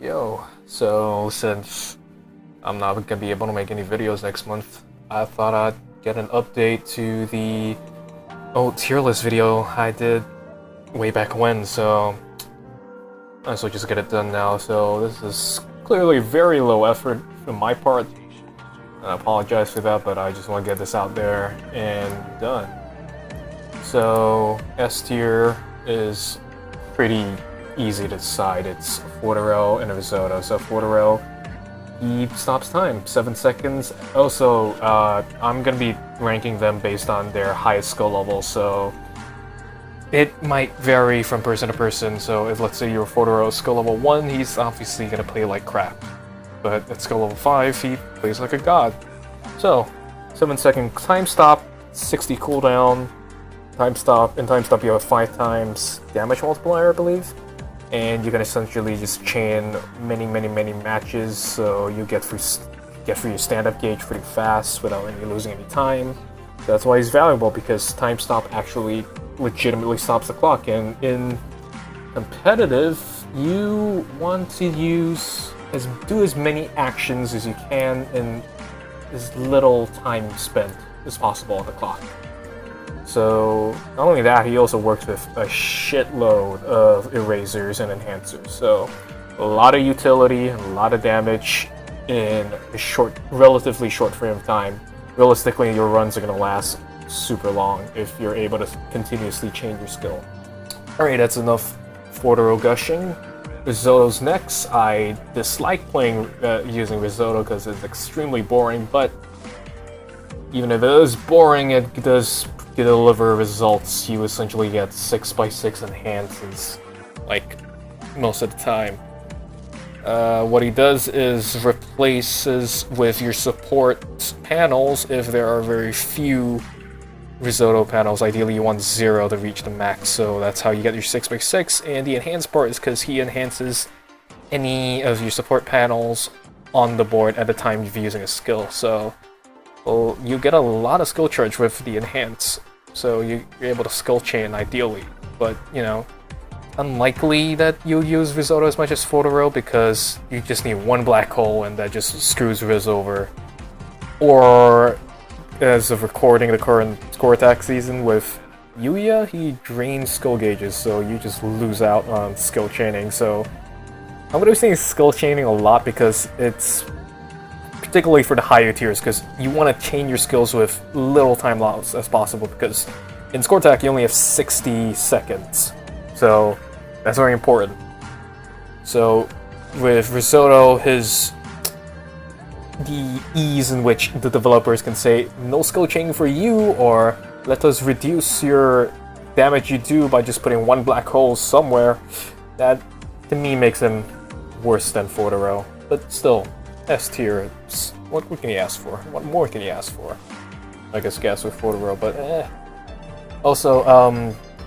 Yo, so since I'm not gonna be able to make any videos next month, I thought I'd get an update to the old tier list video I did way back when, so I might just get it done now. So this is clearly very low effort from my part. I apologize for that, but I just want to get this out there and done. So S tier is pretty easy to decide. It's Fortero and Risotto. So Fortero, he stops time, 7 seconds. Also, I'm gonna be ranking them based on their highest skill level, so it might vary from person to person. So if, let's say, you're Fortero skill level 1, he's obviously gonna play like crap. But at skill level 5, he plays like a god. So, 7-second time stop, 60 cooldown, time stop. In time stop you have 5 times damage multiplier, I believe. And you can essentially just chain many matches, so you get through your stand-up gauge pretty fast without losing any time. That's why he's valuable, because time stop actually legitimately stops the clock. And in competitive, you want to do as many actions as you can in as little time spent as possible on the clock. So, not only that, he also works with a shitload of erasers and enhancers. So, a lot of utility, a lot of damage in a relatively short frame of time. Realistically, your runs are going to last super long if you're able to continuously change your skill. Alright, that's enough Fortero gushing. Risotto's next. I dislike playing using Risotto because it's extremely boring, but even if it is boring, it does deliver results. You essentially get 6x6 enhances, like, most of the time. What he does is replaces with your support panels if there are very few Risotto panels. Ideally you want 0 to reach the max, so that's how you get your 6x6, and the enhanced part is because he enhances any of your support panels on the board at the time you're using a skill. So well, you get a lot of skill charge with the enhance, so you're able to skill chain ideally. But, you know, unlikely that you'll use Risotto as much as Fortero, because you just need one black hole and that just screws Riz over. Or, as of recording the current score attack season with Yuya, he drains skill gauges, so you just lose out on skill chaining. So I'm going to be saying skill chaining a lot, because it's particularly for the higher tiers, because you want to chain your skills with little time loss as possible, because in score attack you only have 60 seconds, so that's very important. So with Risotto, the ease in which the developers can say no skill chaining for you, or let us reduce your damage you do by just putting one black hole somewhere, that to me makes him worse than Fortero. But still, S tier, what can you ask for? What more can you ask for? I guess with Fortero, but Also,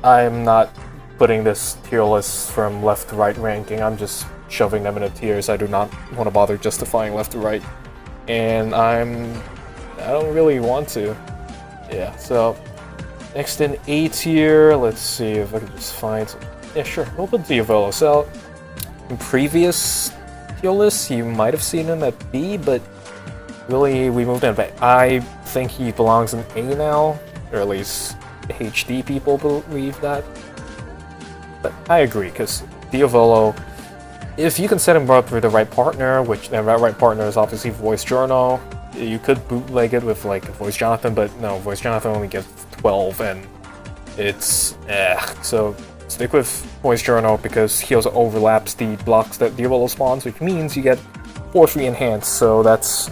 I'm not putting this tier list from left to right ranking. I'm just shoving them into tiers. I do not want to bother justifying left to right, and I don't really want to. Yeah, so next in A tier, let's see if I can just find some. Yeah, sure, we'll put Diavolo. So in previous tier lists, you might have seen him at B, but really we moved him back. I think he belongs in A now, or at least HD people believe that. But I agree, because Diavolo, if you can set him up with the right partner, which the right partner is obviously Voice Journal, you could bootleg it with like Voice Jonathan, but no, Voice Jonathan only gets 12, and it's so stick with Voice Journal, because he also overlaps the blocks that Diavolo spawns, which means you get 4 free enhance, so that's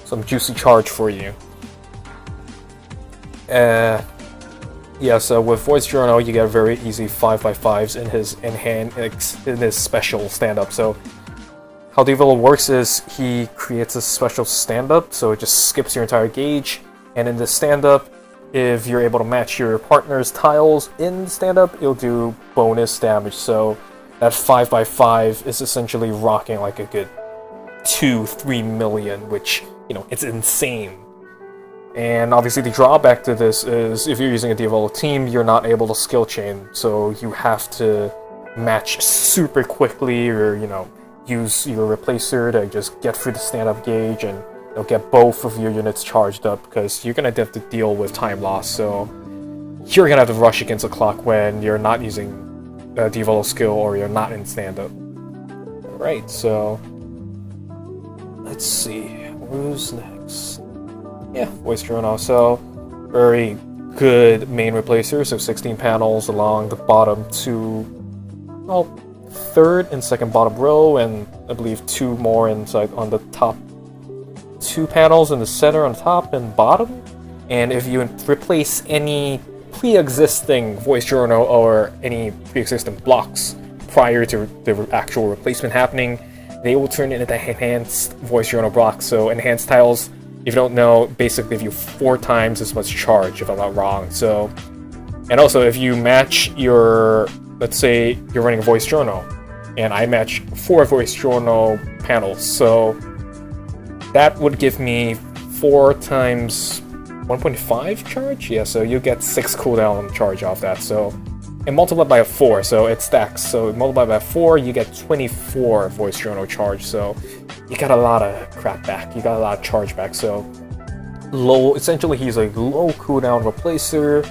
some juicy charge for you. Yeah, so with Voice Journal, you get very easy 5x5s in his special stand-up. So how Diavolo works is he creates a special stand-up, so it just skips your entire gauge, and in the stand-up, if you're able to match your partner's tiles in stand-up, it'll do bonus damage. So that 5x5 is essentially rocking like a good 2-3 million, which, you know, it's insane. And obviously the drawback to this is if you're using a Diavolo team, you're not able to skill chain, so you have to match super quickly, or, you know, use your replacer to just get through the stand-up gauge and get both of your units charged up, because you're gonna have to deal with time loss. So you're gonna have to rush against the clock when you're not using Devolo skill or you're not in stand-up. Alright, so let's see, who's next? Yeah, Voice Journal. So very good main replacer, so 16 panels along the bottom two, well, third and second bottom row, and I believe 2 more inside on the top 2 panels in the center on top and bottom. And if you replace any pre-existing Voice Journal or any pre-existing blocks prior to the actual replacement happening, they will turn into enhanced Voice Journal blocks. So enhanced tiles, if you don't know, basically give you 4 times as much charge, if I'm not wrong. So, and also if you match your, let's say you're running a Voice Journal, and I match 4 Voice Journal panels, so that would give me 4 times 1.5 charge? Yeah, so you get 6 cooldown charge off that, so, and multiply by 4, so it stacks, so multiply by 4, you get 24 Voice Journal charge, so you got a lot of crap back, you got a lot of charge back. So low, essentially he's a low cooldown replacer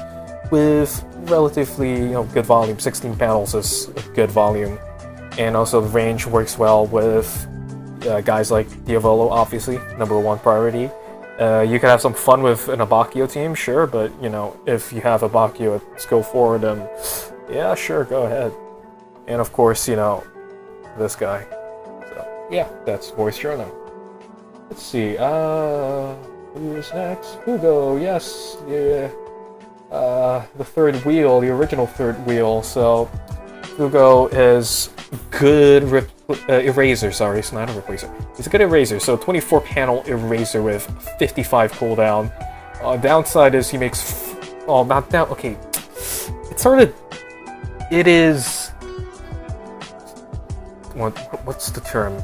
with relatively good volume. 16 panels is a good volume, and also the range works well with guys like Diavolo, obviously, #1 priority. You can have some fun with an Abakio team, sure, but if you have Abakio at skill 4, then yeah, sure, go ahead. And of course, this guy. Yeah, that's Voice Journal. Let's see, who's next? Hugo, yes, yeah. The third wheel, the original third wheel. So, Hugo is good eraser, sorry, it's not a replacer. It's a good eraser, so 24 panel eraser with 55 cooldown. Downside is he makes, not down, okay. It's sort of, it is, what's the term?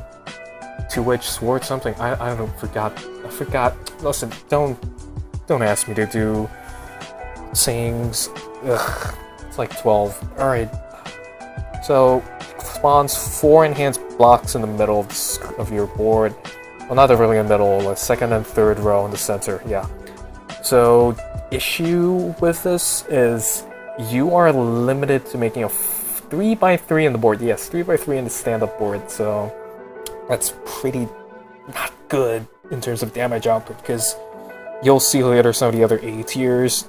Two-edged sword something? I don't forgot. I forgot. Listen, don't ask me to do sayings. Ugh, it's like 12. Alright. So spawns 4 enhanced blocks in the middle of your board. Well, not really in the middle, like second and third row in the center, yeah. So issue with this is you are limited to making a 3x3 in the board. Yes, 3x3 in the stand-up board, so that's pretty not good in terms of damage output, because you'll see later some of the other A tiers,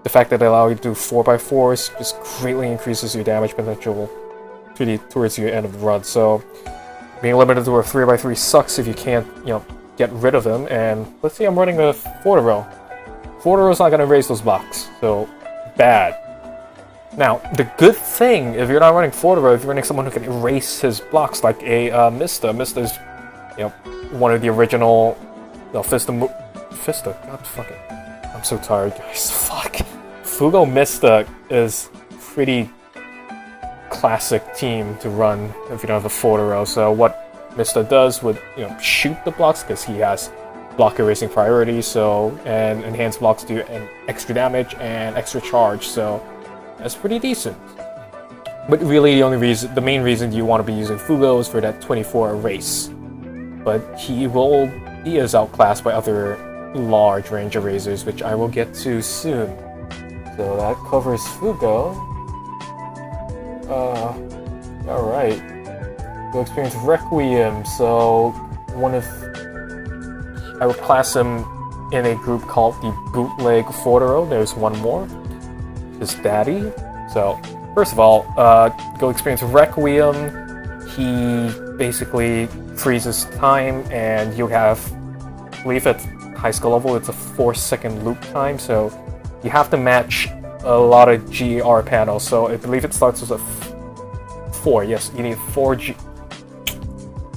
the fact that they allow you to do 4x4s just greatly increases your damage potential towards your end of the run. So being limited to a 3x3 sucks if you can't, get rid of them. And let's say I'm running a 4-row. 4-row's not going to raise those blocks, so bad. Now, the good thing, if you're not running 4-row, if you're running someone who can erase his blocks, like a Mista. Mista's, one of the original, Fista, god fucking, I'm so tired, guys, fuck. Fugo Mista is pretty classic team to run if you don't have a 4-row. So what Mista does would, shoot the blocks, because he has block erasing priority, so, and enhanced blocks do an extra damage and extra charge, so that's pretty decent. But really the main reason you want to be using Fugo is for that 24 erase. But he is outclassed by other large range erasers, which I will get to soon. So that covers Fugo. Alright. We'll experience Requiem, so I would class him in a group called the Bootleg Fordero. There's one more. His daddy. So, first of all, go experience Requiem. He basically freezes time, and you have, I believe at high skill level, it's a 4-second loop time, so you have to match a lot of GR panels. So I believe it starts with a 4. Yes, you need 4 G.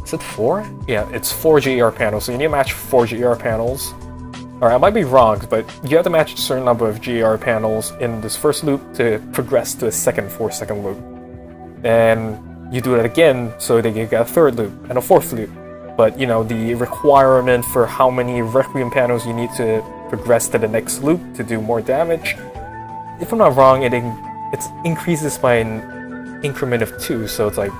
Is it 4? Yeah, it's 4 GR panels, so you need to match 4 GR panels. Alright, I might be wrong, but you have to match a certain number of GR panels in this first loop to progress to a second 4-second loop. Then you do that again so that you get a third loop and a fourth loop. But, the requirement for how many Requiem panels you need to progress to the next loop to do more damage, if I'm not wrong, it increases by an increment of 2, so it's like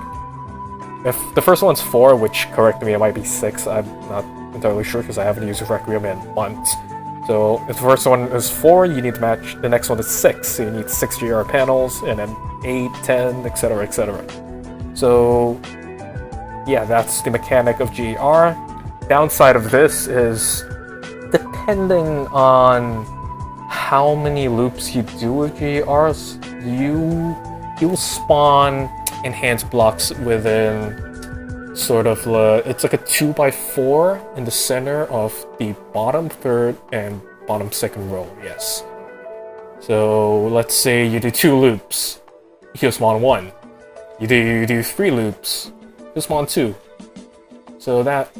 If the first one's 4, which, correct me, it might be 6, I'm not entirely sure because I haven't used Requiem in months. So if the first one is 4, you need to match, the next one is 6, so you need 6 GR panels, and then 8, 10, etc, etc. So yeah, that's the mechanic of GR. Downside of this is, depending on how many loops you do with GRs, you'll spawn enhanced blocks within sort of it's like a 2x4 in the center of the bottom third and bottom second row, yes. So let's say you do 2 loops, you'll spawn 1. You do 3 loops, you'll spawn 2. So that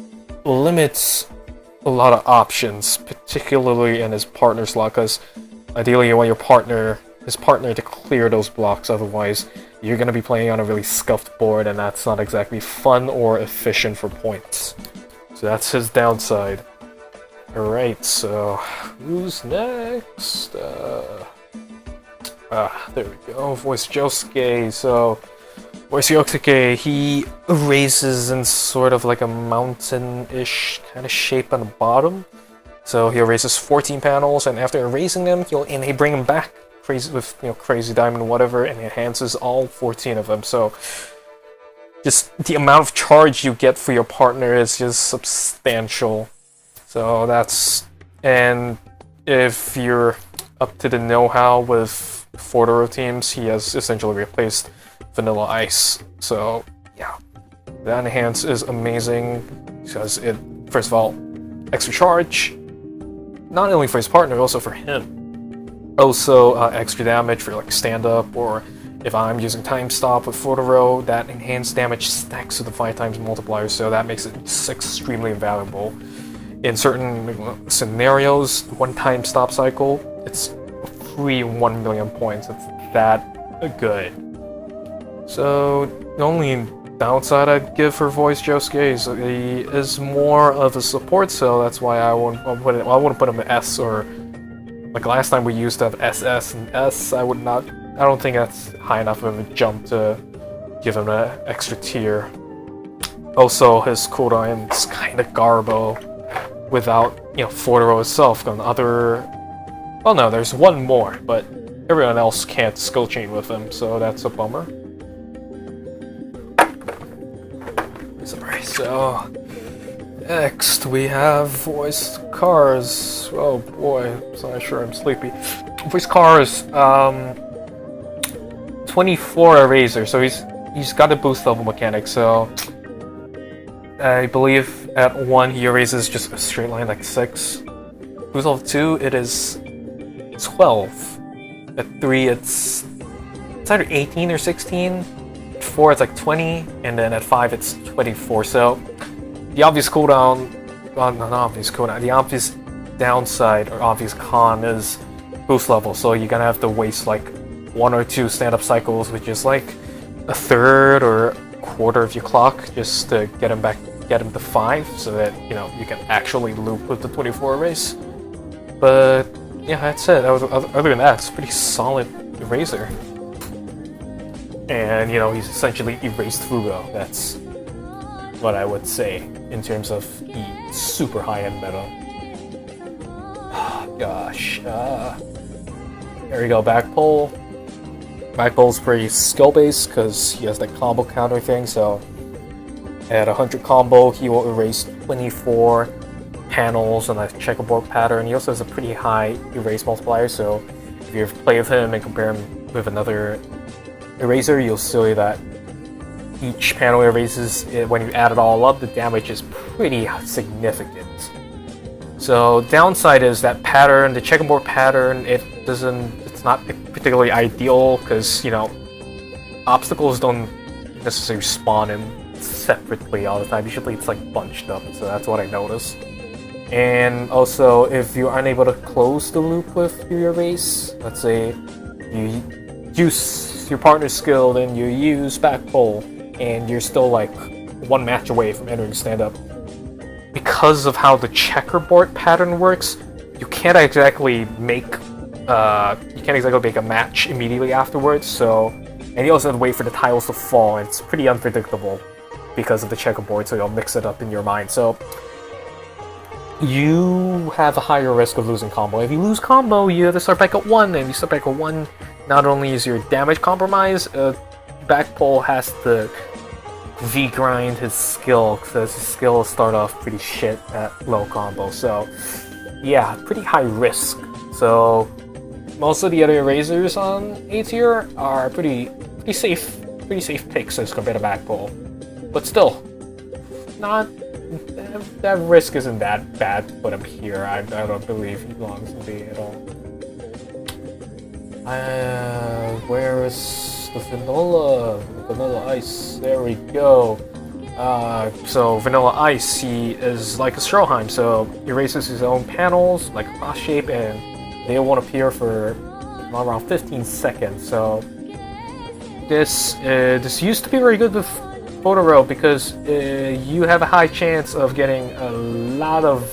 limits a lot of options, particularly in his partner slot, because ideally you want his partner to clear those blocks, otherwise you're going to be playing on a really scuffed board, and that's not exactly fun or efficient for points. So that's his downside. Alright, so who's next? There we go, Voice Josuke. So Voice Josuke, he erases in sort of like a mountain-ish kind of shape on the bottom. So he erases 14 panels, and after erasing them, he bring them back with crazy diamond whatever, and enhances all 14 of them. So just the amount of charge you get for your partner is just substantial. So that's, and if you're up to the know-how with Fordoro teams, he has essentially replaced Vanilla Ice. So yeah, that enhance is amazing because it, first of all, extra charge, not only for his partner, also for him. Also, extra damage for like stand-up, or if I'm using time stop with Fordoro, that enhanced damage stacks to the 5 times multiplier, so that makes it extremely valuable. In certain scenarios, 1 time stop cycle, it's free 1 million points. It's that good. So the only downside I'd give for Voice Josuke is he is more of a support, so that's why I wouldn't put him in S, or like last time we used to have SS and S. I don't think that's high enough of a jump to give him an extra tier. Also, his cooldown is kind of garbo without, Fordoro itself. Well, no, there's one more, but everyone else can't skill chain with him, so that's a bummer. Sorry, so next we have Voice Cars. Oh boy, I'm not sure I'm sleepy. Voice Cars, 24 Eraser, so he's got a boost level mechanic, so I believe at 1 he erases just a straight line like 6. Boost level 2, it is 12. At 3 it's either 18 or 16. At 4 it's like 20, and then at 5 it's 24. So the obvious cooldown, the obvious downside or obvious con is boost level. So you're gonna have to waste like 1 or 2 stand-up cycles, which is like a third or a quarter of your clock, just to get him to 5, so that you can actually loop with the 24 race. But yeah, that's it. Other than that, it's a pretty solid eraser. And he's essentially erased Fugo. That's what I would say in terms of the super high-end meta. Gosh. There we go, back pull. Back pull's pretty skill-based because he has that combo counter thing, so at 100 combo, he will erase 24 panels on a checkerboard pattern. He also has a pretty high erase multiplier, so if you play with him and compare him with another eraser, you'll see that each panel erases, when you add it all up, the damage is pretty significant. So downside is that pattern, the checkerboard pattern, it's not particularly ideal because, obstacles don't necessarily spawn in separately all the time. Usually it's like bunched up, so that's what I noticed. And also, if you're unable to close the loop with your erase, let's say you use your partner's skill, then you use back pull, and you're still like 1 match away from entering stand-up. Because of how the checkerboard pattern works, you can't exactly make a match immediately afterwards. So, and you also have to wait for the tiles to fall, and it's pretty unpredictable. because of the checkerboard, so you'll mix it up in your mind. So you have a higher risk of losing combo. If you lose combo, you have to start back at 1, and if you start back at 1, not only is your damage compromised, Backpole has to V-grind his skill, because his skills start off pretty shit at low combo. So yeah, pretty high risk. So most of the other erasers on A tier are pretty safe picks as compared to Backpole. But still, not that risk isn't that bad to put him here. I don't believe he belongs to B at all. Where is the Vanilla Ice? There we go. So Vanilla Ice, he is like a Stroheim, so he erases his own panels like a cross shape, and they won't appear for around 15 seconds. So this used to be very good with Photo Row because you have a high chance of getting a lot of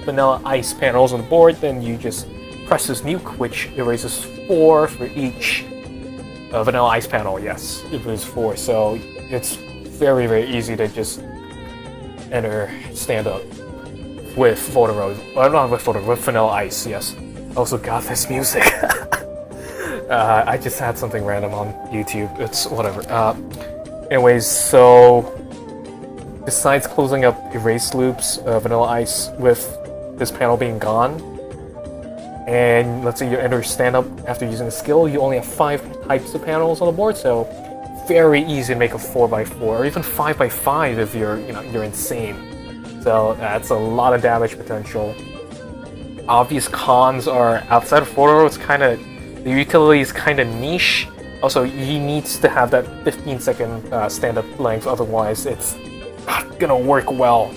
Vanilla Ice panels on the board. Then you just press this nuke, which erases 4 for each Vanilla Ice panel. Yes, it was 4. So it's very easy to just enter stand up with Photo Row. Well, not with Photo Row, with Vanilla Ice. Yes. Also got this music. I just had something random on YouTube. It's whatever. Anyways, so besides closing up erase loops, Vanilla Ice with this panel being gone, and let's say you enter stand-up after using a skill, you only have 5 types of panels on the board, so very easy to make a 4x4 or even 5x5 if you're insane. So that's a lot of damage potential. Obvious cons are outside of Photo Row, it's the utility is kind of niche. Also, he needs to have that 15-second stand-up length, otherwise it's not gonna work well.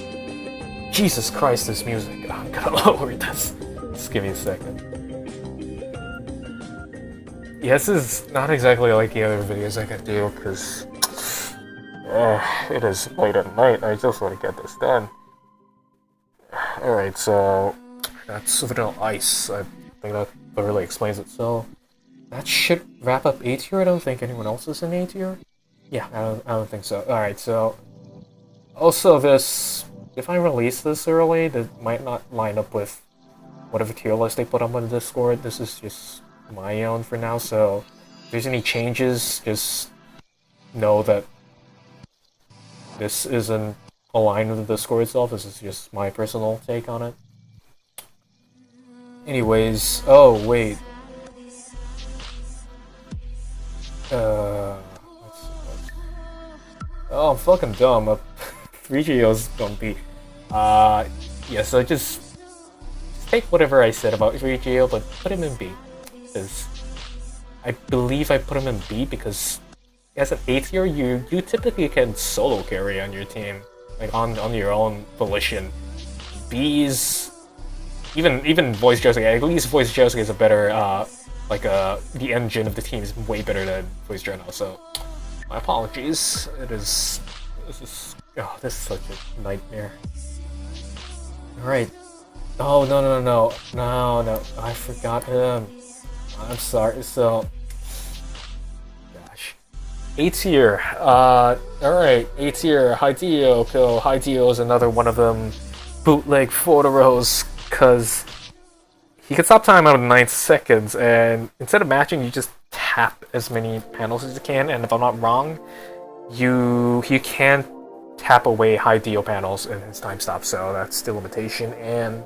Jesus Christ, this music. I'm gonna lower this. Just give me a second. Yeah, this is not exactly like the other videos I could do, because it is late at night. I just want to get this done. Alright, so that's Vanilla Ice. I think that really explains it. So that should wrap up A tier. I don't think anyone else is in A tier. Yeah, I don't think so. Alright, so also this, if I release this early, that might not line up with whatever tier list they put up on the Discord. This is just my own for now, so if there's any changes, just know that this isn't aligned with the Discord itself. This is just my personal take on it. Anyways, oh wait. Let's see. Oh, I'm fucking dumb. 3GO's gonna be. Yeah, so just take whatever I said about 3GO, but put him in B. Because I believe I put him in B because as an A tier, you typically can solo carry on your team, like on your own volition. B's even Voice Josuke. At least Voice Josuke is a better the engine of the team is way better than Voice Jono. So my apologies. This is such a nightmare. All right. Oh no! I forgot him. I'm sorry. So, gosh, A tier. All right, A tier. Hideo. So Hideo is another one of them bootleg Photo Rows, because he can stop time out of 9 seconds, and instead of matching, you just tap as many panels as you can. And if I'm not wrong, you can tap away Hideo panels in his time stop. So that's the limitation. And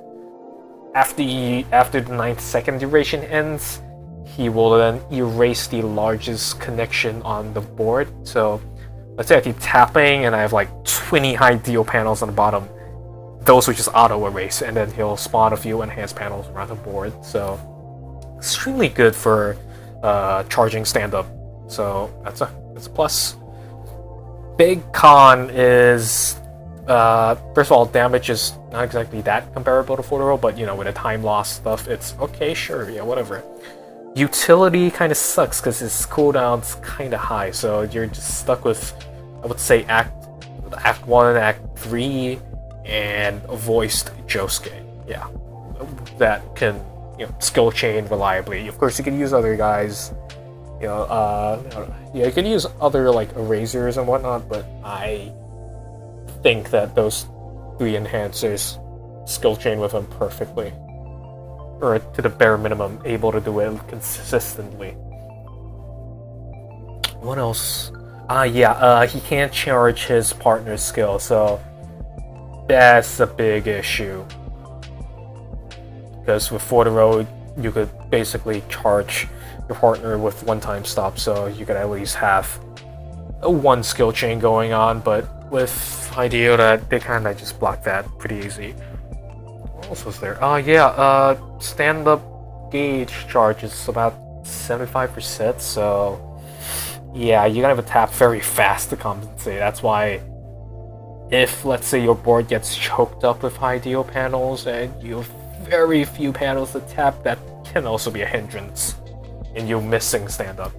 after the 9th second duration ends, he will then erase the largest connection on the board. So let's say I keep tapping and I have like 20 Hideo panels on the bottom. Those will just auto erase, and then he'll spawn a few enhanced panels around the board. So extremely good for charging stand-up. So that's a plus. Big con is first of all, damage is not exactly that comparable to Photo Row, but with the time loss stuff, it's okay, sure, yeah, whatever. Utility kind of sucks because his cooldown's kind of high, so you're just stuck with, I would say, Act 1, Act 3, and a voiced Josuke. Yeah, that can skill chain reliably. Of course, you can use other guys. Yeah, you can use other like erasers and whatnot, but I think that those 3 enhancers skill chain with him perfectly. Or to the bare minimum, able to do it consistently. What else? He can't charge his partner's skill, so that's a big issue. Because with Fordero, you could basically charge your partner with one-time stop, so you could at least have a 1 skill chain going on, but with Idiota, they kind of just block that pretty easy. What else was there? Stand-up gauge charge is about 75%, so yeah, you gotta have a tap very fast to compensate. That's why if, let's say, your board gets choked up with high deal panels and you have very few panels to tap, that can also be a hindrance in you missing stand-up.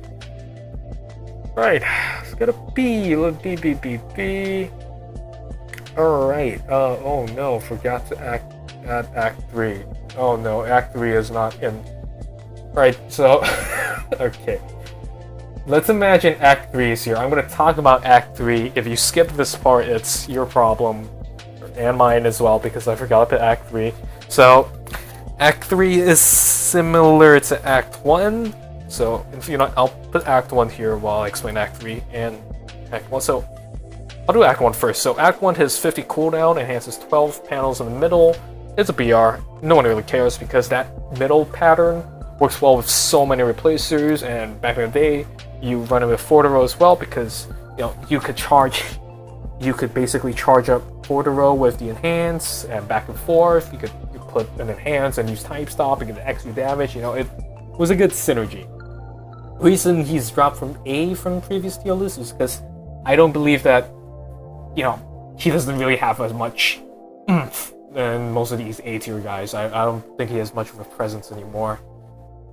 Right, let's get a B. B. Alright, oh no, forgot to add Act 3. Oh no, Act 3 is not in. Right, so, okay. Let's imagine Act 3 is here. I'm going to talk about Act 3. If you skip this part, it's your problem. And mine as well, because I forgot to Act 3. So, Act 3 is similar to Act 1. So, if you know, I'll put Act 1 here while I explain Act 3 and Act 1. So, I'll do Act 1 first. So, Act 1 has 50 cooldown, enhances 12 panels in the middle. It's a BR. No one really cares because that middle pattern works well with so many replacers, and back in the day, you run it with Fordero as well because you could basically charge up Fordero with the enhance and back and forth. You put an enhance and use type stop and get the extra damage. It was a good synergy. The reason he's dropped from A from previous tier lists is because I don't believe that he doesn't really have as much oomph than most of these A tier guys. I don't think he has much of a presence anymore,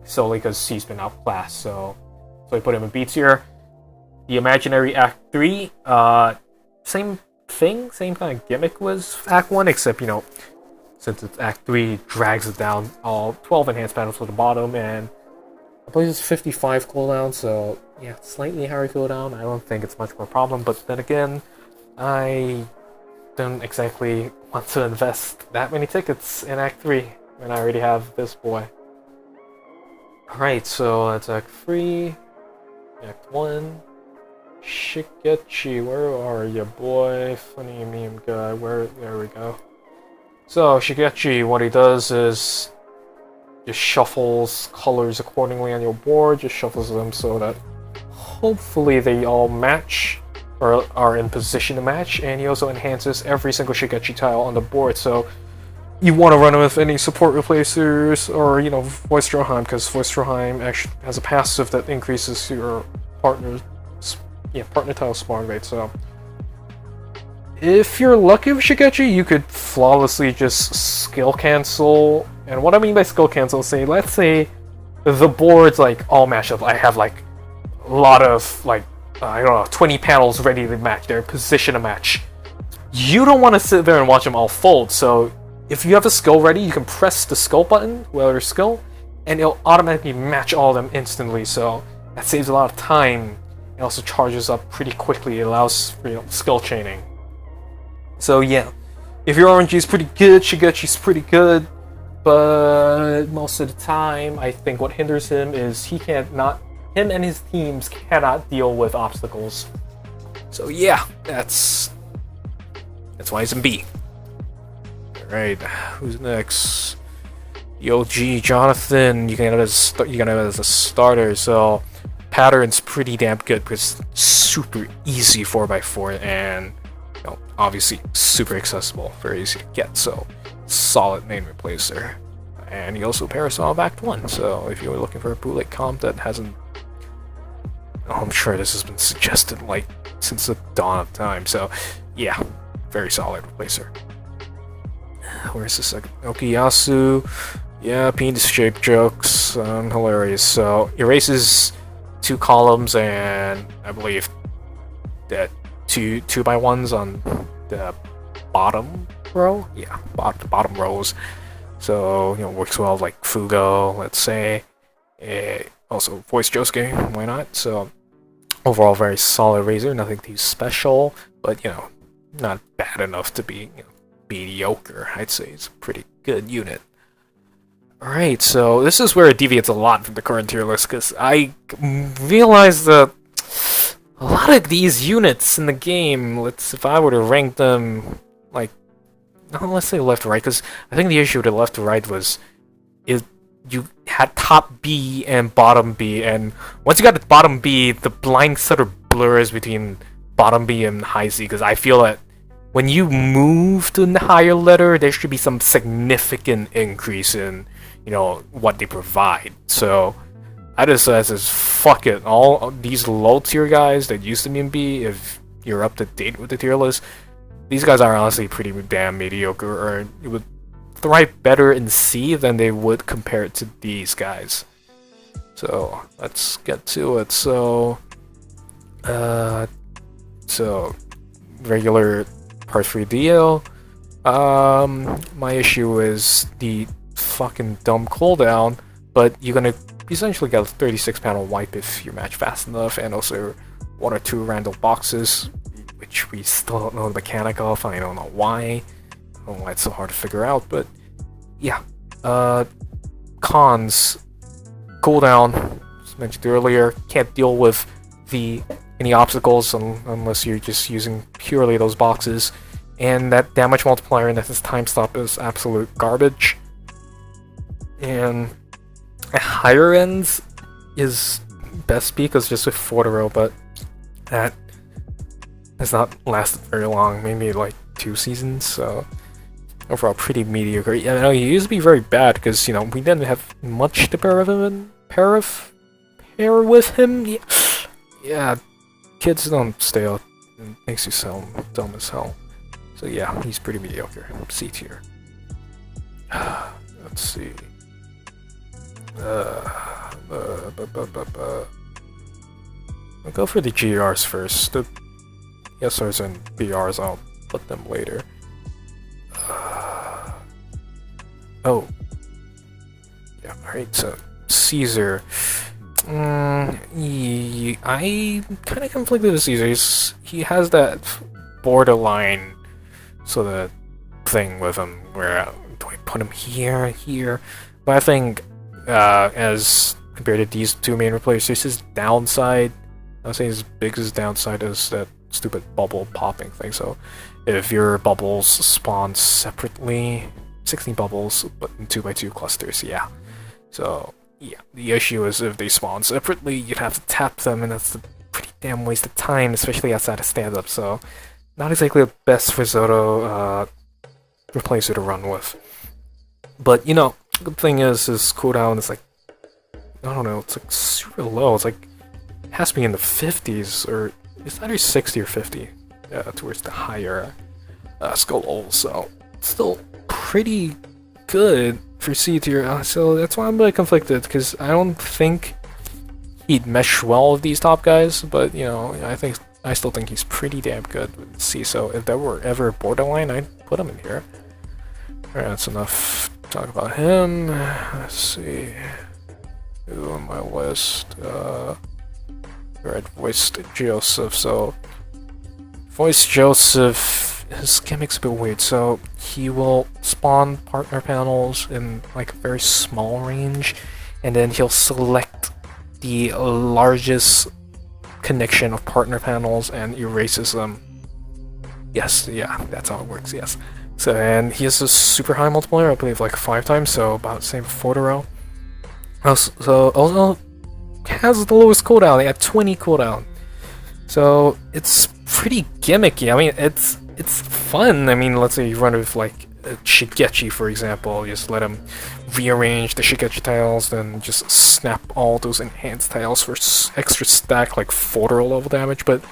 solely because he's been outclassed. So I put him in B tier. The Imaginary Act 3, same thing, same kind of gimmick was Act 1, except, since it's Act 3, drags it down all 12 enhanced panels to the bottom, and I believe it's 55 cooldown, so yeah, slightly higher cooldown. I don't think it's much of a problem, but then again, I don't exactly want to invest that many tickets in Act 3 when I already have this boy. Alright, so that's Act 3. Act 1. Shigechi, where are you, boy? Funny meme guy, there we go. So, Shigechi, what he does is just shuffles colors accordingly on your board, just shuffles them so that hopefully they all match, or are in position to match, and he also enhances every single Shigechi tile on the board, so you want to run with any support replacers, or, Voice Rohan, because Voice Rohan actually has a passive that increases your partner tile spawn rate, so if you're lucky with Shigechi, you could flawlessly just skill cancel. And what I mean by skill cancel, let's say the board's all matched up. I have a lot of 20 panels ready to match. They're position to match. You don't want to sit there and watch them all fold, so if you have a skill ready, you can press the skill button, whatever skill, and it'll automatically match all of them instantly, so that saves a lot of time. It also charges up pretty quickly. It allows for skill chaining. So yeah, if your RNG is pretty good, Shigechi's pretty good, but most of the time, I think what hinders him is him and his teams cannot deal with obstacles. So yeah, that's why he's in B. Alright, who's next? The OG Jonathan, you can have it as a starter, so pattern's pretty damn good because it's super easy 4x4 and obviously super accessible, very easy to get, so solid main replacer. And he also Parasol of Act 1, so if you're looking for a bootleg comp that hasn't... I'm sure this has been suggested since the dawn of time, so yeah, very solid replacer. Where's the second? Okuyasu, yeah, penis shape jokes, hilarious. So erases 2 columns and I believe that 2x1s on the bottom row. Yeah, bottom rows. So works well like Fugo, let's say. Also voice Josuke, why not? So overall very solid razor, nothing too special, but not bad enough to be mediocre. I'd say it's a pretty good unit. Alright, so this is where it deviates a lot from the current tier list, because I realized that a lot of these units in the game, if I were to rank them, like, let's say left to right, because I think the issue with the left to right was you had top B and bottom B, and once you got to bottom B, the line sort of blurs between bottom B and high C, because I feel that when you move to the higher letter, there should be some significant increase in, what they provide. So I just says is fuck it. All these low tier guys that used to be in B, if you're up to date with the tier list, these guys are honestly pretty damn mediocre, or it would thrive better in C than they would compared to these guys. So let's get to it. So regular part 3 DL. My issue is the fucking dumb cooldown, but you're gonna essentially get a 36 panel wipe if you match fast enough, and also 1 or 2 random boxes, which we still don't know the mechanic of. I don't know why. I don't know why it's so hard to figure out, but yeah. Cons: cooldown, as mentioned earlier, can't deal with any obstacles unless you're just using purely those boxes, and that damage multiplier and that time stop is absolute garbage. And at higher ends is best because just with Fortero, but that has not lasted very long, maybe like 2 seasons, so overall pretty mediocre. You know, he used to be very bad because, we didn't have much to pair with him. Yeah, kids don't stay out. It makes you sound dumb as hell. So yeah, he's pretty mediocre. C tier. Let's see. I'll go for the GRs first. The SRs and BRs, I'll put them later. Oh. Yeah, alright, so Caesar. I kind of conflicted with Caesar. He has that borderline sort of thing with him where do I put him here? But I think as compared to these two main replacers, his downside, I'll say his biggest downside is that stupid bubble popping thing. So if your bubbles spawn separately, 16 bubbles, but in 2x2 clusters, yeah. So yeah, the issue is if they spawn separately, you'd have to tap them, and that's a pretty damn waste of time, especially outside of stand-up. So not exactly the best risotto replacer to run with. But the good thing is his cooldown is like, I don't know, it's like super low. It's like, it has to be in the 50s, or it's either 60 or 50, towards the higher skill level. So still pretty good for C tier. So that's why I'm really conflicted, because I don't think he'd mesh well with these top guys. But I still think he's pretty damn good with C. So if there were ever borderline, I'd put him in here. Alright, that's enough talk about him. Let's see who on my list. Red voiced Joseph. So voiced Joseph, his gimmick's a bit weird. So he will spawn partner panels in like a very small range, and then he'll select the largest connection of partner panels and erases them. Yes, yeah, that's how it works. Yes. So, and he has a super high multiplier, I believe like 5 times, so about the same Fortero. So also has the lowest cooldown, at 20 cooldown. So it's pretty gimmicky. I mean, it's fun. I mean, let's say you run with like Shigechi, for example. You just let him rearrange the Shigechi tiles, then just snap all those enhanced tiles for extra stack like Fortero level damage. But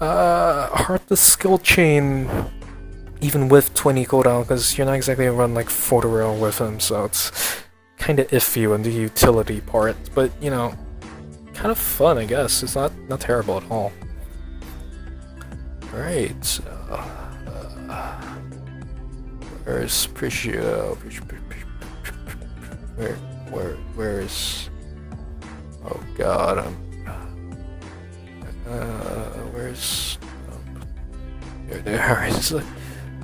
hard to skill chain even with 20 cooldown, because you're not exactly gonna run like Fortero with him, so it's kind of iffy on the utility part. But kind of fun, I guess. It's not terrible at all. Alright, so where's Priscio? Where is? Oh God, where's? there. It's like,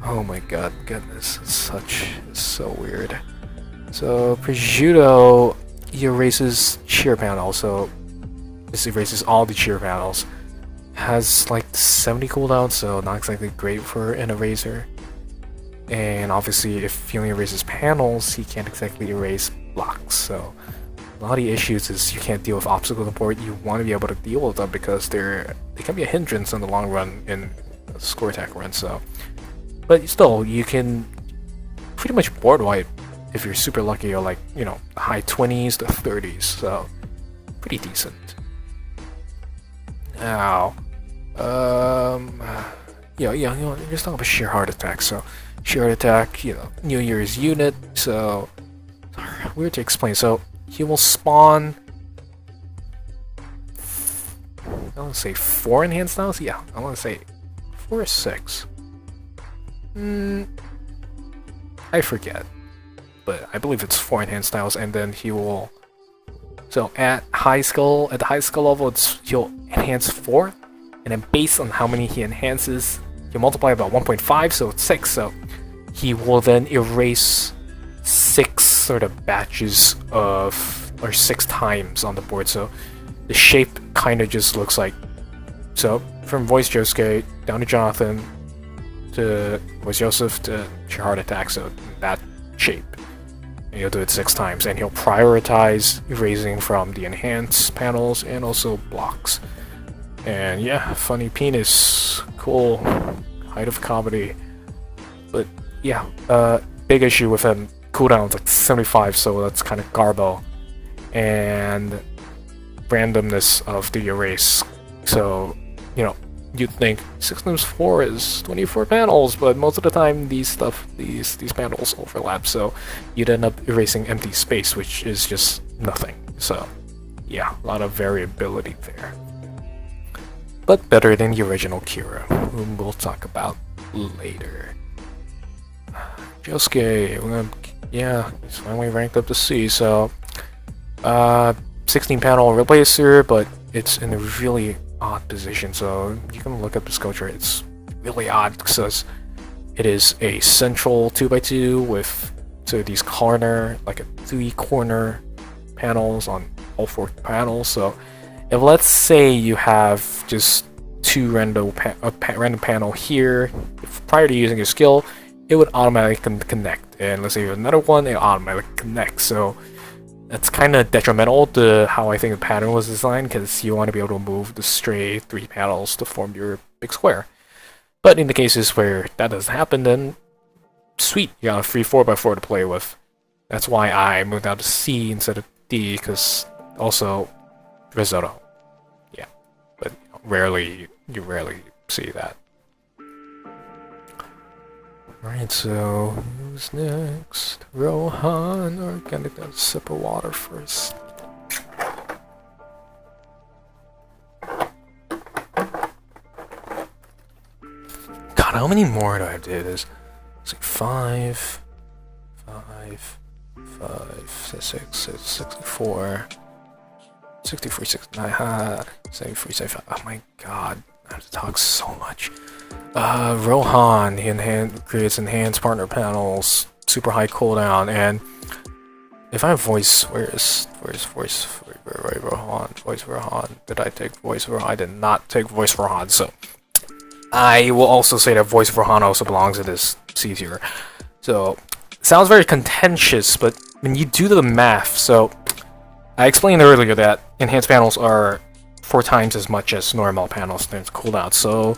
oh my god, goodness, it's so weird. So prosciutto, he erases cheer panel, so this erases all the cheer panels. Has like 70 cooldown, so not exactly great for an eraser. And obviously, if he only erases panels, he can't exactly erase blocks. So a lot of the issues is you can't deal with obstacles on the board. You want to be able to deal with them because they can be a hindrance in the long run in score attack run. So, but still, you can pretty much board wipe if you're super lucky, or like, you know, high 20s to 30s. So pretty decent. Now, yeah, you know, just talk about sheer heart attack. So sheer heart attack, you know, New Year's unit. So weird to explain. So he will spawn, I want to say 4 enhanced styles? Yeah, I want to say 4 or 6. I forget. But I believe it's 4 enhanced styles, and then he will... So at the high skill level, he'll enhance 4, and then based on how many he enhances, he'll multiply about 1.5, so it's 6. So he will then erase 6 sort of batches of, or 6 times on the board. So the shape kind of just looks like, so from Voice Josuke down to Jonathan to Voice Joseph to Heart Attack, so that shape. And he'll do it 6 times, and he'll prioritize erasing from the enhanced panels and also blocks. And yeah, funny penis, cool, height of comedy. But yeah, big issue with him, cooldown's like 75, so that's kind of garbo. And randomness of the erase. So, you know, you'd think 6 times 4 is 24 panels, but most of the time these panels overlap, so you'd end up erasing empty space, which is just nothing. So yeah, a lot of variability there. But better than the original Kira, whom we'll talk about later. Josuke, yeah, he's finally ranked up to C, so 16 panel replacer, but it's in a really odd position. So you can look up the sculpture. It's really odd because it is a central 2x2 with these corner, like a 3 corner panels on all 4 panels. So if let's say you have just 2 random panel here, prior to using your skill, it would automatically connect. And let's say you have another one, it automatically connects. So that's kind of detrimental to how I think the pattern was designed, because you want to be able to move the stray 3 panels to form your big square. But in the cases where that doesn't happen, then sweet, you got a free 4x4 to play with. That's why I moved out to C instead of D, because also risotto. Yeah, but you rarely see that. Alright, so who's next? Rohan, or gonna get a sip of water first? God, how many more do I have to do this? It's like 5, 6, 64, 64, 69, 73, 75. Oh my god, I have to talk so much. Rohan, he creates enhanced partner panels, super high cooldown, and if I have voice, where's voice? Where Rohan? Voice Rohan. Did I take voice Rohan? I did not take voice Rohan, so I will also say that voice Rohan also belongs in this C tier. So sounds very contentious, but when you do the math, so I explained earlier that enhanced panels are 4 times as much as normal panels in terms of cooldown. So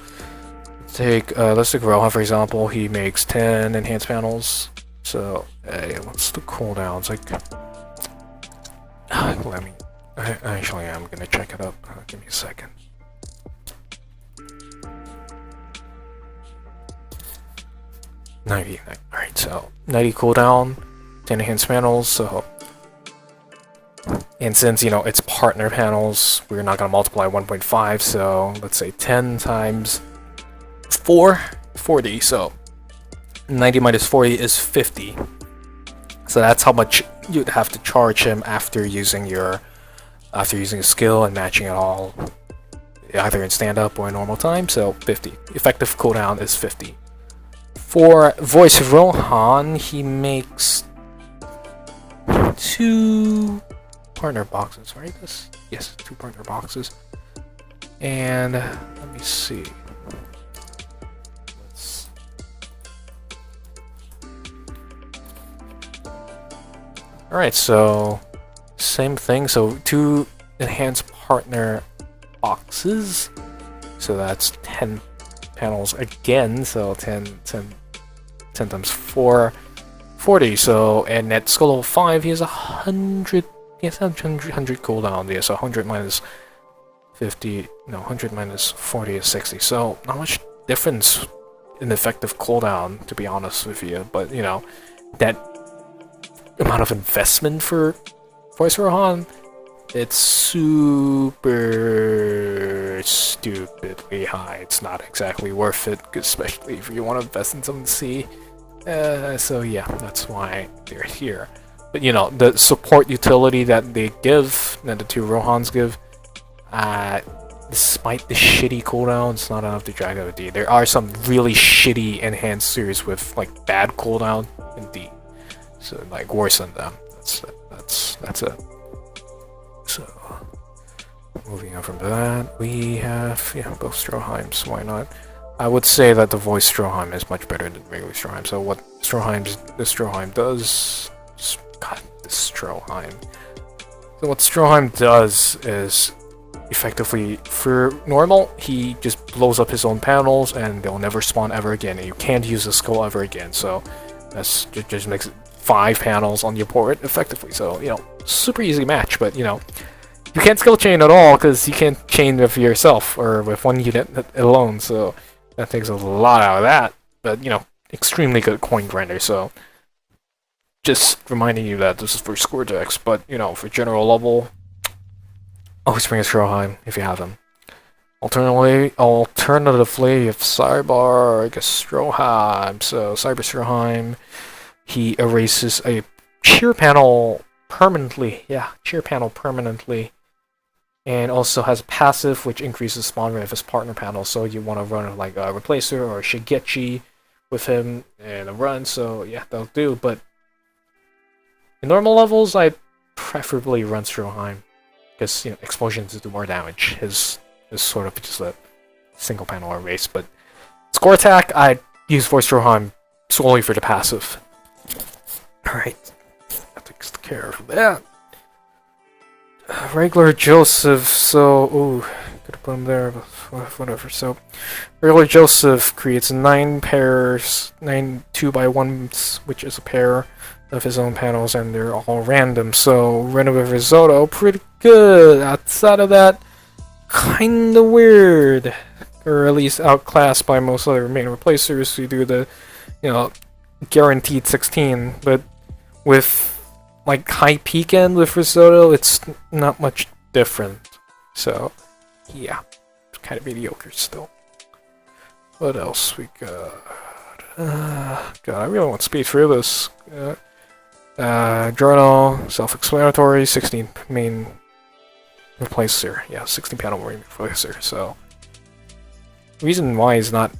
let's take Rohan for example. He makes 10 enhanced panels. So what's the cooldown? It's like let me. I'm gonna check it up. Give me a second. Alright, so 90 cooldown, 10 enhanced panels. So, and since you know it's partner panels, we're not gonna multiply 1.5. So let's say 10 times 4, 40. So 90 minus 40 is 50. So that's how much you'd have to charge him after using a skill and matching it all either in stand-up or in normal time, so 50. Effective cooldown is 50. For voice Rohan, he makes 2 partner boxes, right? Yes, 2 partner boxes. And let me see. Alright, so same thing. So 2 enhanced partner boxes. So that's 10 panels again. So 10 times 4, 40. So, and at skill level 5, he has 100. He has 100 cooldown. Yeah, so 100 minus 50. No, 100 minus 40 is 60. So not much difference in effective cooldown, to be honest with you. But you know, that amount of investment for voice Rohan, it's super stupidly high. It's not exactly worth it, especially if you want to invest in something to see. So yeah, that's why they're here. But you know, the support utility that they give, that the 2 Rohans give, despite the shitty cooldown, it's not enough to drag out a D. There are some really shitty enhanced series with like bad cooldown in D. So like worse than them. That's it. So moving on from that, we have both Stroheims. Why not? I would say that the voice Stroheim is much better than regular Stroheim. So what the Stroheim does, God, this Stroheim. So what Stroheim does is effectively, for normal, he just blows up his own panels and they'll never spawn ever again, and you can't use the skill ever again. So that's just makes it 5 panels on your board effectively. So you know, super easy match. But you know, you can't skill chain at all because you can't chain with yourself or with one unit alone. So that takes a lot out of that. But you know, extremely good coin grinder. So just reminding you that this is for score decks. But you know, for general level, always bring a Stroheim if you have him. Alternatively, if Cyber, I guess Stroheim. So Cyber Stroheim, he erases a cheer panel permanently. Yeah, cheer panel permanently. And also has a passive which increases spawn rate of his partner panel. So you want to run like a Replacer or a Shigechi with him in a run. So yeah, that'll do. But in normal levels, I preferably run Stroheim because you know, explosions do more damage. His is sort of just a single panel erase. But score attack, I use voice Stroheim solely for the passive. Alright, that takes care of that. Regular Joseph, so, ooh, could have put him there, but whatever. So, regular Joseph creates 9 pairs, 9 2x1s, which is a pair of his own panels, and they're all random. So, random with risotto, pretty good. Outside of that, kinda weird, or at least outclassed by most other main replacers who do the, you know, guaranteed 16, but with like high peak end with risotto, it's not much different. So yeah, it's kind of mediocre still. What else we got? God, I really want speed through this. Journal, self-explanatory, 16 main replacer. Yeah, 16 panel main replacer. So reason why he's not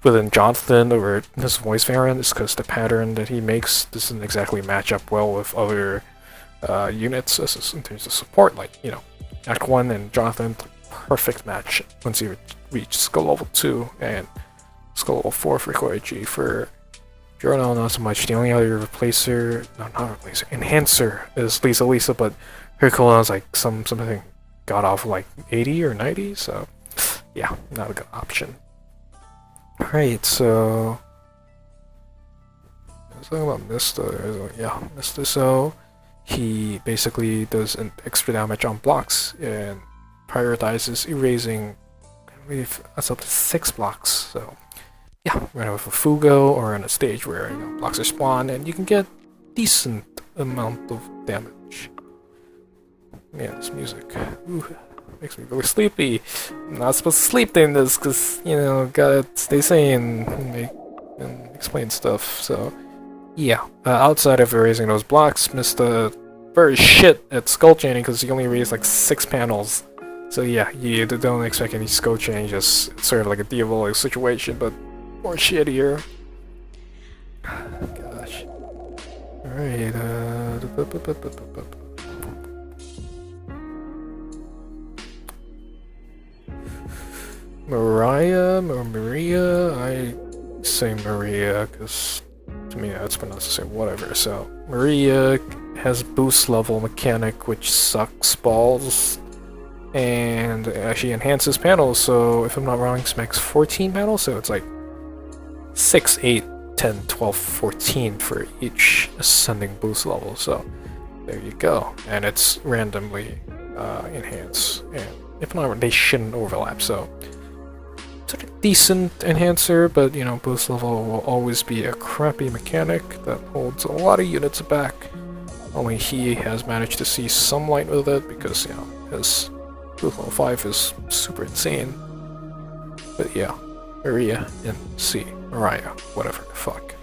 within Jonathan or his voice variant is because the pattern that he makes doesn't exactly match up well with other units in terms of support. Like, you know, Act 1 and Jonathan, perfect match once you reach skill level 2 and skill level 4 for Koichi. For Journal, not so much. The only other replacer, no, not replacer, enhancer is Lisa, but her cooldown is like something got off like 80 or 90, so yeah, not a good option. Alright, so I was talking about Mista. Yeah, Mista. So he basically does an extra damage on blocks and prioritizes erasing, I believe that's up to 6 blocks. So yeah, run with a Fugo or on a stage where, you know, blocks are spawned and you can get decent amount of damage. Yeah, this music. Ooh. Makes me really sleepy. I'm not supposed to sleep during this because, you know, gotta stay sane and explain stuff. So, yeah. Outside of erasing those blocks, Mr. very shit at skull chaining because he only erased like 6 panels So yeah, you don't expect any skill changes. It's sort of like a Diabolic situation, but more shittier. Gosh. Alright, Mariah or Maria? I say Maria, because to me that's pronounced the same, whatever. So, Maria has boost level mechanic, which sucks balls. And she enhances panels, so if I'm not wrong, she makes 14 panels, so it's like 6, 8, 10, 12, 14 for each ascending boost level, so there you go. And it's randomly enhanced, and if not, they shouldn't overlap, so sort of decent enhancer, but you know, boost level will always be a crappy mechanic that holds a lot of units back. Only he has managed to see some light with it, because, you know, his boost level 5 is super insane. But yeah, Maria and C. Mariah, whatever the fuck.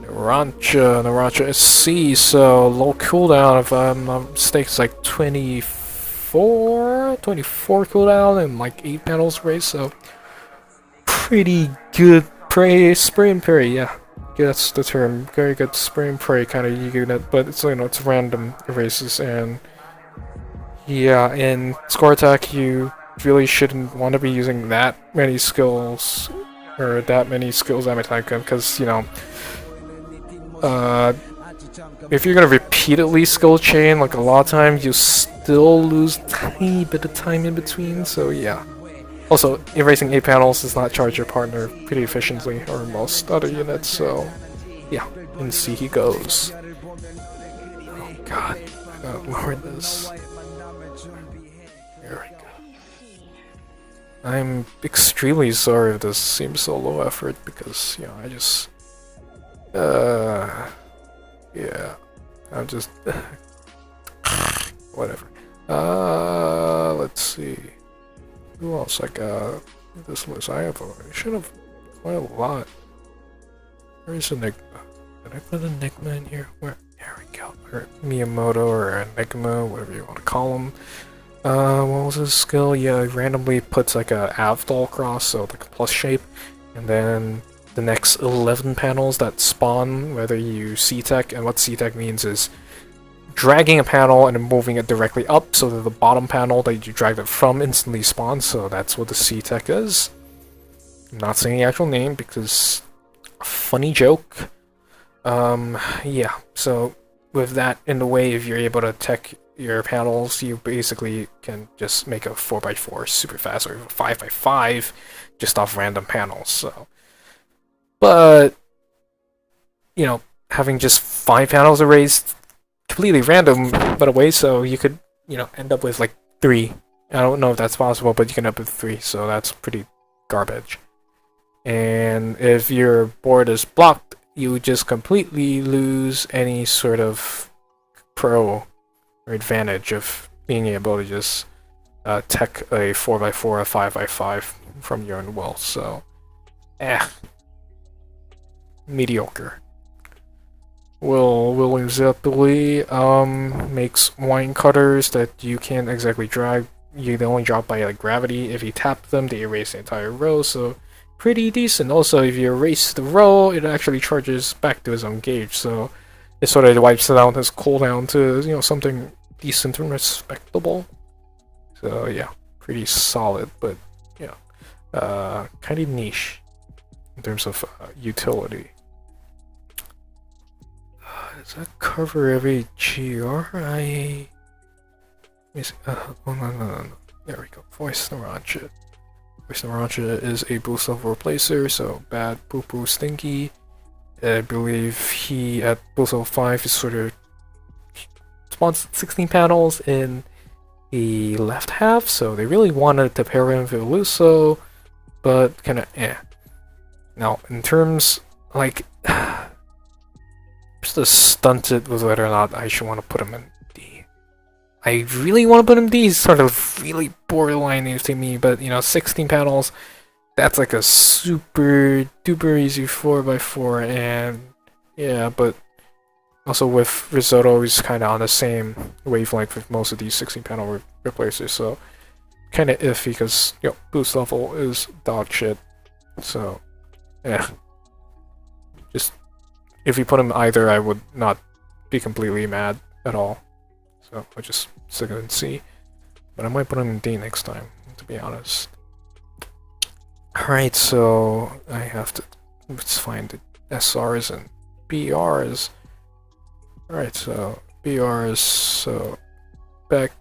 Narancia is C, so low cooldown, if I'm not mistaken, it's like 24 cooldown and like 8 panels raised, so pretty good spray and parry, yeah. That's the term. Very good spray and pray kind of unit, but it's, you know, it's random erases, and yeah, in score attack you really shouldn't want to be using that many skills that many time, because, you know, if you're gonna repeatedly skill chain, like a lot of times, you still lose tiny bit of time in between, so yeah. Also, erasing 8 panels does not charge your partner pretty efficiently, or most other units, so yeah, and see he goes. Oh god, I gotta lower this. There we go. I'm extremely sorry if this seems so low effort, because, you know, I just... yeah, I'm just... whatever. Let's see. Who else I got? This list I have. I should have quite a lot. Where's Enigma? Did I put Enigma in here? Where? There we go. Or Miyamoto or Enigma, whatever you want to call him. What was his skill? Yeah, he randomly puts like a Avdol cross, so like a plus shape, and then the next 11 panels that spawn, whether you C-Tech, and what C-Tech means is dragging a panel and then moving it directly up so that the bottom panel that you dragged it from instantly spawns, so that's what the C-Tech is. I'm not saying the actual name because funny joke. Yeah, so with that in the way, if you're able to tech your panels, you basically can just make a 4x4 super fast, or a 5x5 just off random panels, so. But, you know, having just 5 panels erased completely random, by the way, so you could, you know, end up with like 3. I don't know if that's possible, but you can end up with 3, so that's pretty garbage. And if your board is blocked, you just completely lose any sort of pro or advantage of being able to just tech a 4x4 or 5x5 from your own will, so mediocre. Will exactly makes wine cutters that you can't exactly drag. They only drop by like gravity. If you tap them, they erase the entire row, so pretty decent. Also, if you erase the row, it actually charges back to his own gauge, so it sort of wipes down his cooldown to, you know, something decent and respectable. So yeah, pretty solid, but yeah, kind of niche in terms of utility. Does that cover every GRI? Oh no. There we go. Voice Narancia. Voice Narancia is a boost level replacer, so bad, poo-poo, stinky. I believe he at boost level 5 is sort of spawns 16 panels in the left half, so they really wanted to pair him with Luso, but kinda Now, in terms, like, just stunted with whether or not I should want to put him in D. I really want to put him D. He's sort of really borderline to me, but, you know, 16 panels, that's like a super duper easy 4x4, and yeah, but Also with Risotto, he's kind of on the same wavelength with most of these 16 panel replacers, so kind of iffy because boost level is dog shit. So yeah, just if you put him either, I would not be completely mad at all. So I'll just stick it in C, but I might put him in D next time, to be honest. Alright, so I have to let's find the SRs and BRs. Alright, so BRs, so Beck,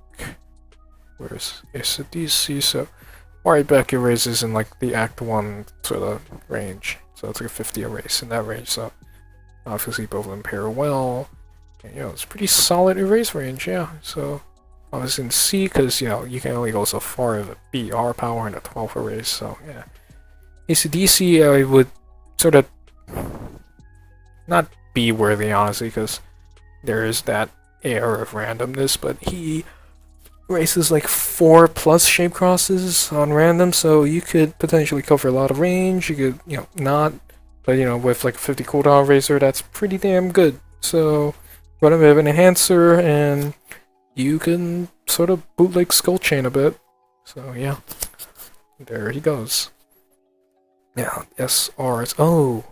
where's ACDC, so alright, Beck erases in like the Act 1 sort of range, so it's like a 50 erase in that range, so obviously both of them pair well, and it's a pretty solid erase range, yeah, so I was in C because, you can only go so far with a BR power and a 12 erase, so yeah. ACDC, I would sort of not be worthy, honestly, because there is that air of randomness, but he races like 4+ shape crosses on random, so you could potentially cover a lot of range, you could, not, but, with like a 50 cooldown razor, that's pretty damn good. So, run him with an enhancer, and you can sort of bootleg Skull Chain a bit. So, yeah. There he goes. Yeah, SRs. Oh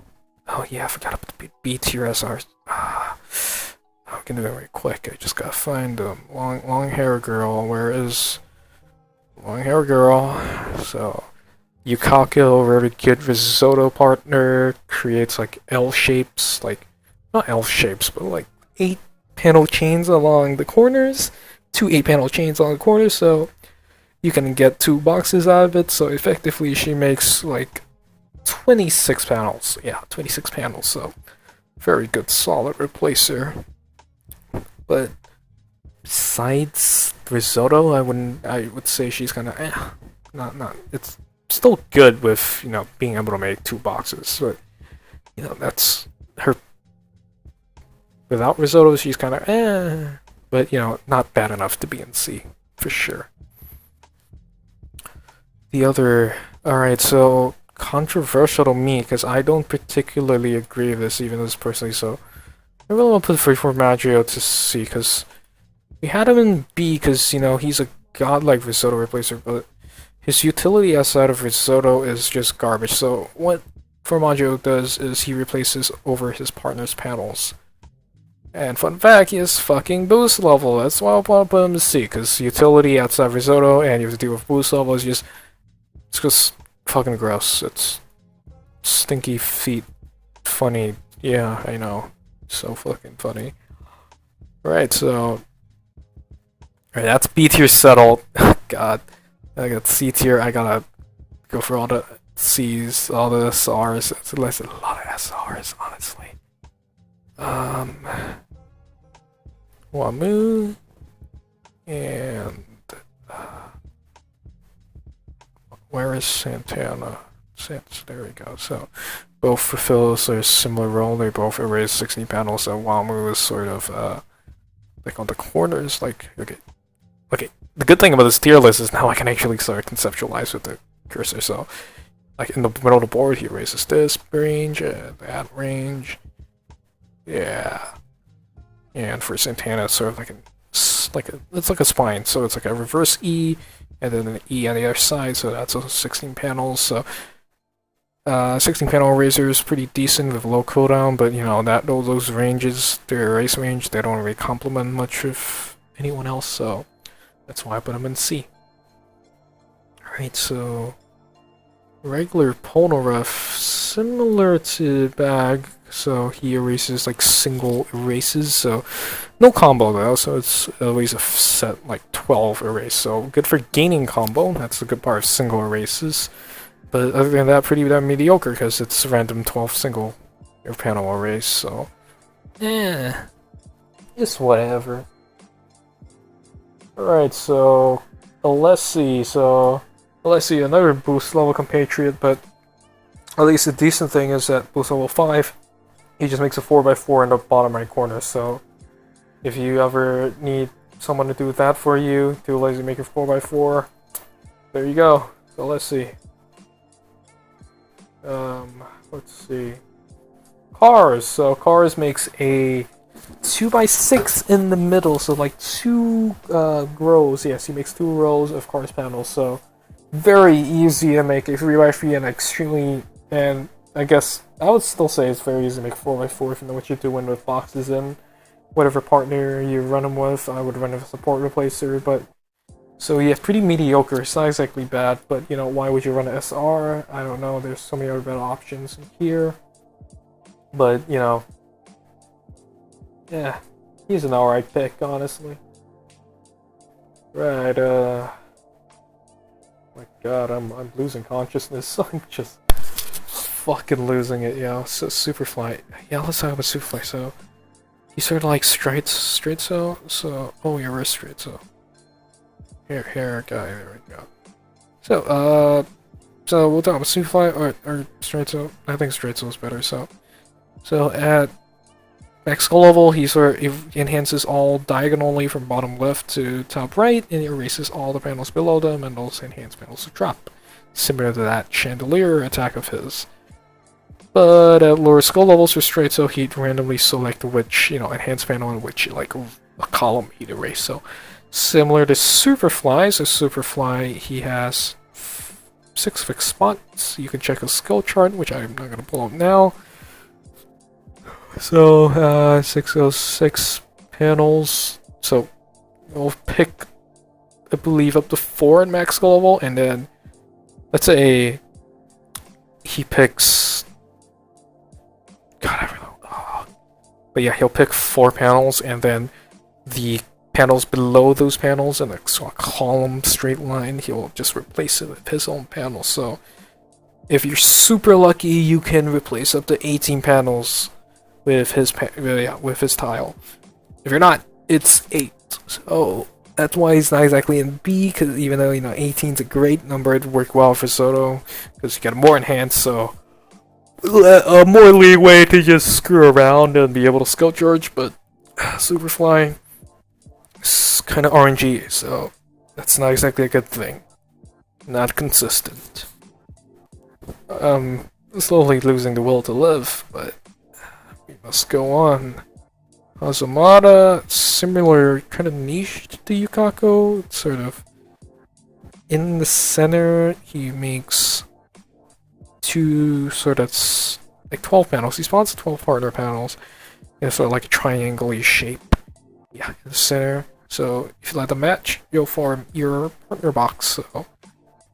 yeah, I forgot about the B tier SRs. I can do it very quick. I just gotta find long hair girl. Where is long hair girl? So Yukako, very good risotto partner, creates like L shapes, like not L shapes, but like 8-panel chains along the corners, 2 8-panel chains along the corners. So you can get 2 boxes out of it. So effectively, she makes like 26 panels. Yeah, 26 panels. So very good, solid replacer. But besides Risotto, I would say she's kind of not. It's still good with being able to make 2 boxes, but that's her. Without Risotto, she's kind of but not bad enough to be in C for sure. The other, alright, so controversial to me because I don't particularly agree with this even as personally, so I really want to put Freeform Maggio to C because we had him in B because he's a godlike Risotto replacer, but his utility outside of Risotto is just garbage. So what Formaggio does is he replaces over his partner's panels. And fun fact, he has fucking boost level. That's why I want to put him to C, because utility outside Risotto and you have to deal with boost level is it's just fucking gross. It's stinky feet. Funny. Yeah, I know. So fucking funny. Right, so alright, that's B tier settled. God. I got C tier, I gotta go for all the C's, all the SRs. It's a lot of SRs, honestly. Wamu and where is Santana? There we go. So both fulfill a similar role. They both erase 16 panels. So Wamu is sort of like on the corners. Like okay. The good thing about this tier list is now I can actually start conceptualize with the cursor. So like in the middle of the board, he erases this range and that range. Yeah. And for Santana, it's sort of it's like a spine. So it's like a reverse E, and then an E on the other side. So that's also 16 panels. So 16 panel eraser is pretty decent with low cooldown, but those ranges, their erase range, they don't really complement much with anyone else. So that's why I put them in C. Alright, so regular Polnareff, similar to Bag, so he erases like single erases, so no combo though, so it's always a set like 12 erase, so good for gaining combo, that's the good part of single erases, but other than that, pretty damn mediocre because it's random 12 single panel erase, so just whatever. Alright, so Alessi, another boost level compatriot, but at least the decent thing is that boost level 5, he just makes a 4x4 in the bottom right corner, so if you ever need someone to do that for you, too lazy to make a 4x4, there you go. So let's see. Let's see. Cars. So Cars makes a 2x6 in the middle, so like 2 rows. Yes, he makes 2 rows of cars panels, so very easy to make a 3x3 and extremely, and I guess I would still say it's very easy to make 4x4 if you know what you're doing with boxes in whatever partner you run them with. I would run it with a port replacer, but so yeah, pretty mediocre. It's not exactly bad, but you know, why would you run an SR? I don't know. There's so many other better options in here, but you know, yeah, he's an alright pick, honestly. Right, my god, I'm losing consciousness. I'm just fucking losing it, yo. So Superfly. Yeah, let's talk about Superfly. So he's sort of like straight so oh, your wrist straight so. Here, guy, there we go. So we'll talk about Superfly or straight so. I think straight so is better, so at max skill level, he sort of enhances all diagonally from bottom left to top right, and erases all the panels below them, and those enhanced panels will drop. Similar to that chandelier attack of his. But at lower skill levels for straight, so he'd randomly select which, you know, enhanced panel and which, like, a column he'd erase. So similar to Superfly, he has 6 fixed spots. You can check his skill chart, which I'm not going to pull up now. So, 606 panels. So, we'll pick, I believe, up to 4 at max skill level, and then, let's say, he picks, God, I really don't know. But yeah, he'll pick 4 panels, and then the panels below those panels in a column straight line, he'll just replace it with his own panels. So, if you're super lucky, you can replace up to 18 panels with his tile. If you're not, it's 8. So that's why he's not exactly in B, because even though, you know, 18's a great number, it'd work well for Soto, because you get more enhanced, so more leeway to just screw around and be able to skill charge, but Superfly is kind of RNG, so that's not exactly a good thing. Not consistent. Slowly losing the will to live, but we must go on. Azumata, similar kind of niche to Yukako. It's sort of in the center. He makes 2 sort of like 12 panels. He spawns 12 partner panels in sort of like a triangle-y shape. Yeah, in the center. So if you let them match, you'll form your partner box. So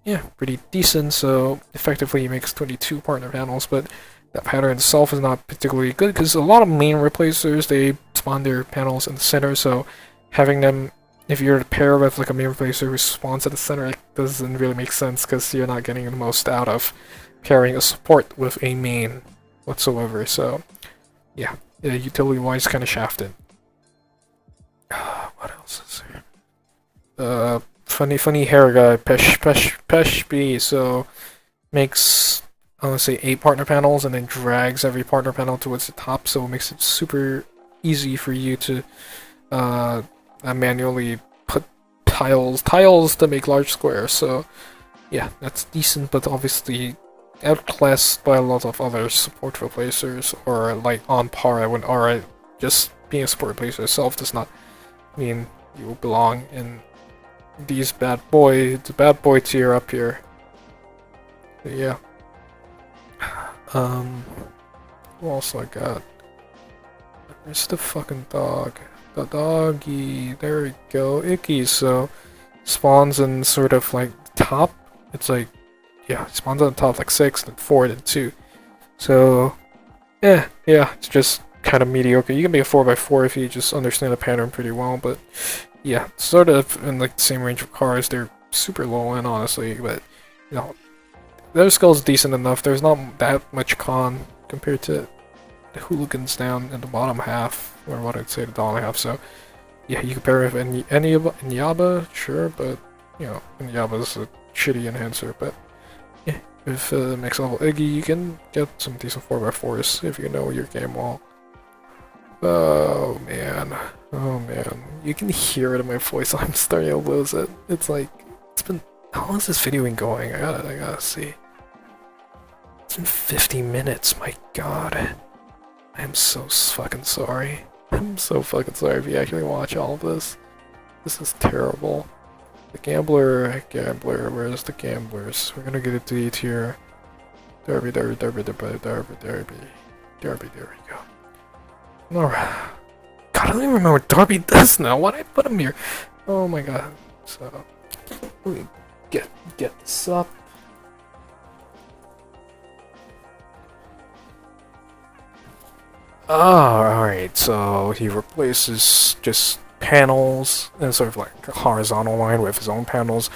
yeah, pretty decent. So effectively, he makes 22 partner panels, but that pattern itself is not particularly good because a lot of main replacers, they spawn their panels in the center, so having them, if you're to pair with like a main replacer who spawns at the center, it doesn't really make sense because you're not getting the most out of pairing a support with a main whatsoever. So yeah, utility-wise, kind of shafted. What else is there? Funny hair guy, Pesh B, so makes, I want to say 8 partner panels and then drags every partner panel towards the top, so it makes it super easy for you to manually put tiles to make large squares. So yeah, that's decent, but obviously outclassed by a lot of other support replacers, or like on par. I wouldn't. Alright, just being a support replacer itself does not mean you belong in these the bad boy tier up here. But yeah. What else I got? Where's the fucking dog? The doggy. There we go. Icky. So spawns in sort of like top. It's like, yeah, it spawns on the top like 6, then 4, then 2. So yeah, it's just kind of mediocre. You can be a 4x4 if you just understand the pattern pretty well, but yeah, sort of in like the same range of cars. They're super low end, honestly, but you know, their skill's decent enough. There's not that much con compared to the hooligans down in the bottom half, or what I'd say the bottom half. So yeah, you compare with Inyaba, sure, but you know, Inyaba's a shitty enhancer. But yeah, with max level Iggy, you can get some decent 4x4s if you know your game well. Oh man, you can hear it in my voice. I'm starting to lose it. It's like, it's been, how long has this video been going? I gotta see. It's been 50 minutes, my god. I am so fucking sorry. I'm so fucking sorry if you actually watch all of this. This is terrible. The gambler, where's the gamblers? We're gonna get a D tier. Derby, there we go. Alright. God, I don't even remember what Darby does now. Why'd I put him here? Oh my god. So, let me get this up. Alright, so he replaces just panels and sort of like a horizontal line with his own panels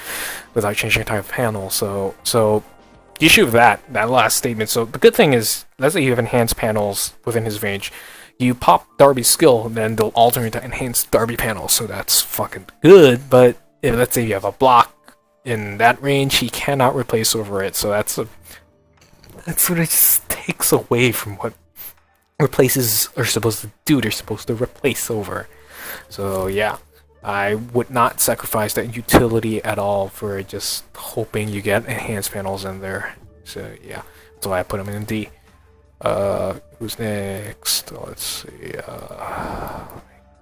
without changing the type of panel. So the issue of that last statement. So the good thing is, let's say you have enhanced panels within his range. You pop Darby's skill, then they'll alternate to enhanced Darby panels. So that's fucking good. But if let's say you have a block in that range, he cannot replace over it. So that's what it just takes away from what replaces are supposed to do. They're supposed to replace over. So yeah, I would not sacrifice that utility at all for just hoping you get enhanced panels in there. So yeah, that's why I put them in D. Who's next? Let's see.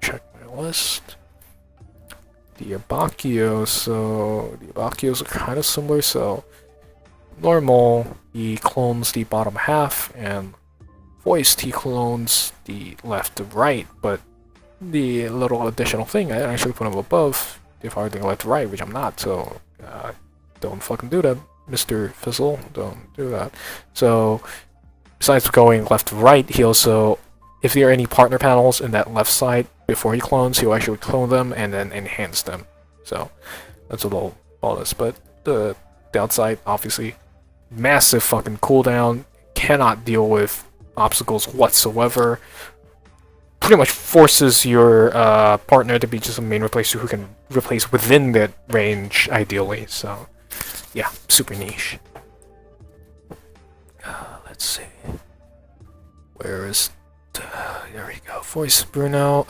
Check my list. Diabakios. So Diabakios are kind of similar. So normal, he clones the bottom half, and voiced, he clones the left to right, but the little additional thing, I actually put him above if I were doing left to right, which I'm not, so don't fucking do that, Mr. Fizzle, don't do that. So, besides going left to right, he also, if there are any partner panels in that left side before he clones, he'll actually clone them and then enhance them. So, that's a little bonus, but the downside, obviously, massive fucking cooldown, cannot deal with obstacles whatsoever. Pretty much forces your partner to be just a main replacer who can replace within that range, ideally. So, yeah, super niche. Let's see. Where is... there we go. Voice Bruno.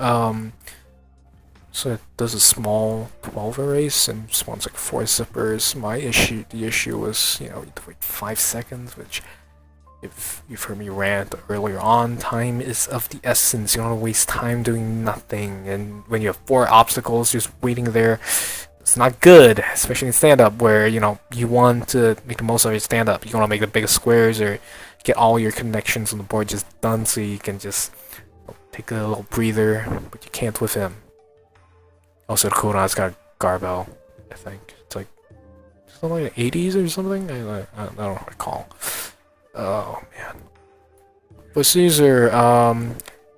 So it does a small 12 erase and spawns like 4 zippers. The issue was, you know, like 5 seconds, which... if you've heard me rant earlier on, time is of the essence. You don't want to waste time doing nothing. And when you have 4 obstacles just waiting there, it's not good, especially in stand-up where, you know, you want to make the most of your stand-up. You want to make the biggest squares or get all your connections on the board just done so you can just take a little breather, but you can't with him. Also, the cooldown's got Garbo, I think. It's like something like the 80s or something? I don't recall. Oh man. But Caesar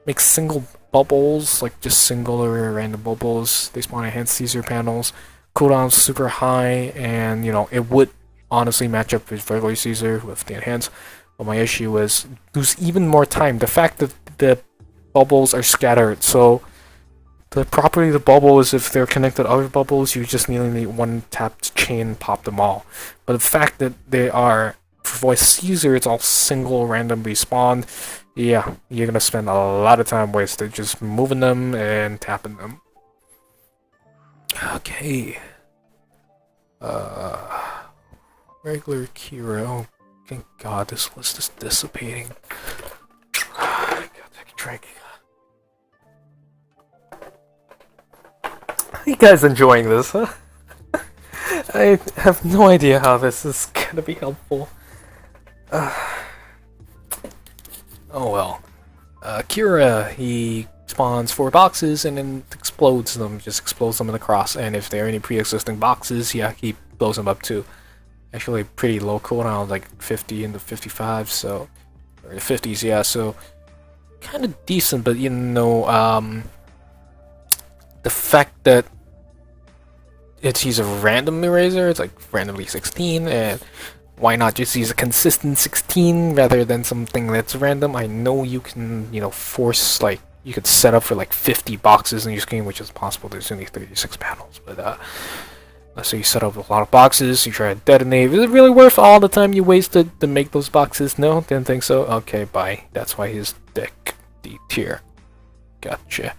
makes single bubbles, like just singular random bubbles. They spawn enhanced Caesar panels. Cooldown's super high, and you know, it would honestly match up with regular Caesar with the enhanced. But my issue is lose even more time. The fact that the bubbles are scattered, so the property of the bubble is if they're connected to other bubbles, you just need one tapped chain pop them all. But the fact that they are for voice Caesar, it's all single randomly spawned. Yeah, you're gonna spend a lot of time wasted just moving them and tapping them. Okay. Regular Kira. Oh, thank God, this list is dissipating. I gotta take a drink. Are you guys enjoying this, huh? I have no idea how this is gonna be helpful. Oh well. Kira, he spawns 4 boxes and then explodes them, just explodes them in the cross, and if there are any pre-existing boxes, yeah, he blows them up too. Actually pretty low cooldown, like 50 into 55, so, or the 50s, yeah, so kind of decent, but you know, the fact that he's a random eraser, it's like randomly 16, and why not just use a consistent 16 rather than something that's random? I know you can, you know, force, like, you could set up for like 50 boxes in your game, which is possible. There's only 36 panels, but let's say you set up a lot of boxes, you try to detonate. Is it really worth all the time you wasted to make those boxes? No, didn't think so. Okay, bye. That's why his deck D tier. Gotcha.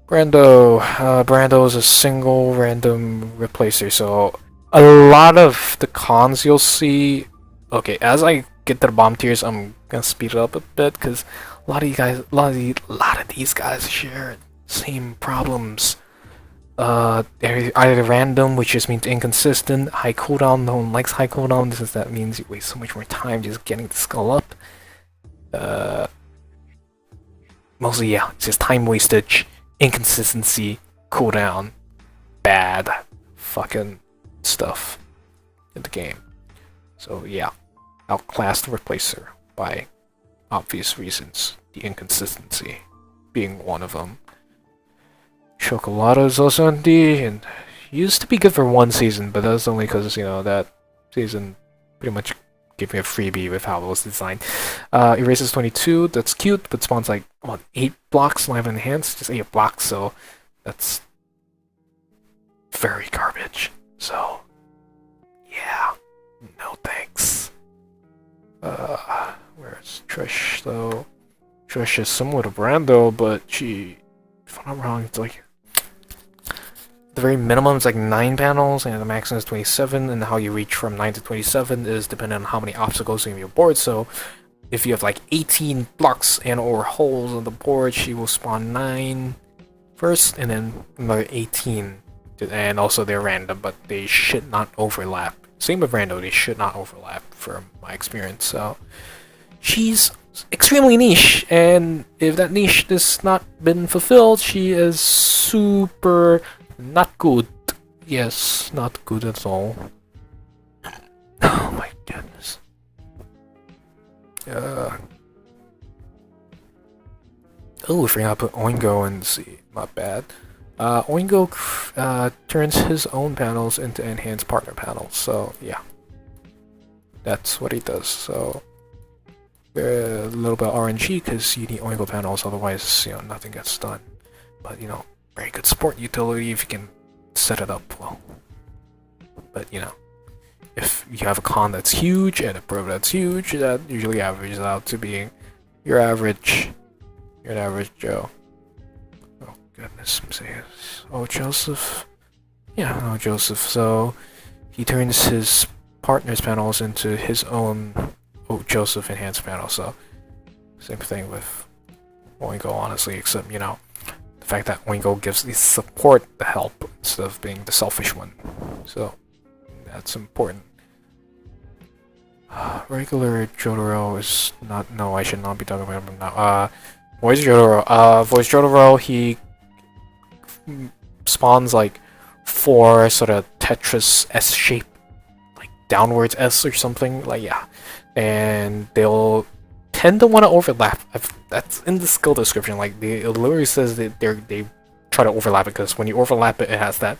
Brando is a single random replacer, so a lot of the cons you'll see. Okay, as I get to the bomb tiers, I'm gonna speed it up a bit because a lot of you guys, a lot of these guys share same problems. They're either random, which just means inconsistent. High cooldown, no one likes high cooldown. This is that means you waste so much more time just getting the skull up. Mostly, yeah, it's just time wastage, inconsistency, cooldown, bad fucking stuff in the game. So yeah, outclassed the replacer by obvious reasons, the inconsistency being one of them. Chocolate is also on D, and used to be good for one season, but that's only because, you know, that season pretty much gave me a freebie with how it was designed. Erases 22, that's cute, but spawns like, what, 8 blocks, live enhanced? Just 8 blocks, so that's very garbage. So, yeah, no thanks. Where's Trish, though? Trish is somewhat a Brando, but she, if I'm not wrong, it's like the very minimum is like 9 panels, and the maximum is 27, and how you reach from 9 to 27 is dependent on how many obstacles in your board. So if you have like 18 blocks and or holes on the board, she will spawn 9 first, and then another 18. And also they're random, but they should not overlap. Same with rando, they should not overlap from my experience. So she's extremely niche, and if that niche has not been fulfilled, she is super not good. Yes, not good at all. Oh my goodness. Oh, I forgot to put Oingo in C. Not bad. Oingo turns his own panels into enhanced partner panels, so yeah. That's what he does, so a little bit of RNG because you need Oingo panels, otherwise, you know, nothing gets done. But, you know, very good support utility if you can set it up well. But, you know, if you have a con that's huge and a pro that's huge, that usually averages out to being your average. You're an average Joe. Oh, goodness. Oh, Joseph. Yeah, oh, Joseph. So, he turns his partner's panels into his own Joseph enhanced panel. So, same thing with Oingo, honestly, except, you know, the fact that Oingo gives the support the help instead of being the selfish one. So, that's important. Regular Jotaro is not. No, I should not be talking about him now. Voice Jotaro. Voice Jotaro, he spawns like 4 sort of Tetris S shape, like downwards S or something. Like, yeah. And they'll tend to want to overlap. That's in the skill description. Like, it literally says that they try to overlap it because when you overlap it, it has that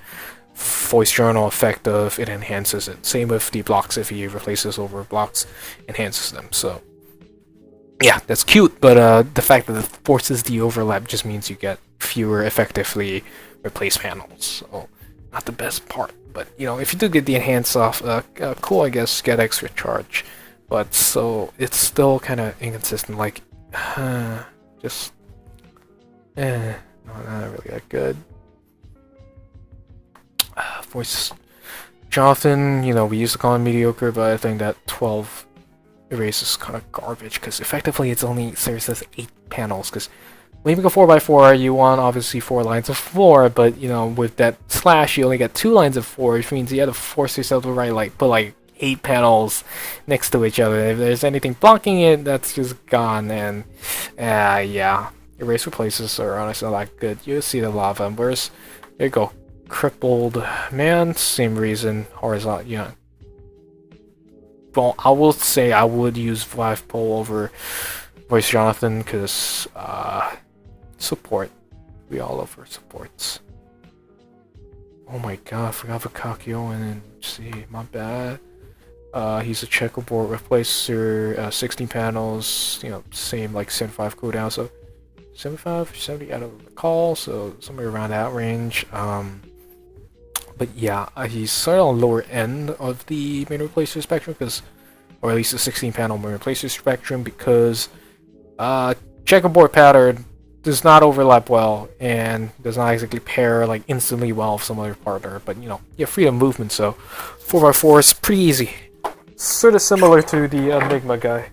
voice journal effect of it enhances it. Same with the blocks. If he replaces over blocks, enhances them. So yeah, that's cute. But the fact that it forces the overlap just means you get fewer effectively replaced panels. So not the best part. But you know, if you do get the enhance off, cool. I guess get extra charge. But so it's still kind of inconsistent. Like, just no, not really that good. Voice Jonathan, you know, we used to call him mediocre, but I think that 12 erase is kind of garbage because effectively it's only serves as 8 panels. Because when you go 4x4, you want obviously 4 lines of 4, but you know, with that slash, you only get 2 lines of 4, which means you have to force yourself to write like put like 8 panels next to each other. If there's anything blocking it, that's just gone. And yeah, erase replaces are honestly not that good. You see the lava, and where's there you go. Crippled man, same reason, horizontal, you know. Well, I will say I would use 5 pole over Voice Jonathan because support. We all love our supports. Oh my god, I forgot for Kakyo and see, my bad. He's a checkerboard replacer, 16 panels, you know, same like 75 cooldown, so 75, 70 I don't recall, so somewhere around that range. But yeah, he's sort of on the lower end of the main replacer spectrum, because, or at least the 16 panel main replacer spectrum, because checkerboard pattern does not overlap well and does not exactly pair like instantly well with some other partner. But you know, you have freedom of movement, so 4x4 is pretty easy. Sort of similar to the Enigma guy.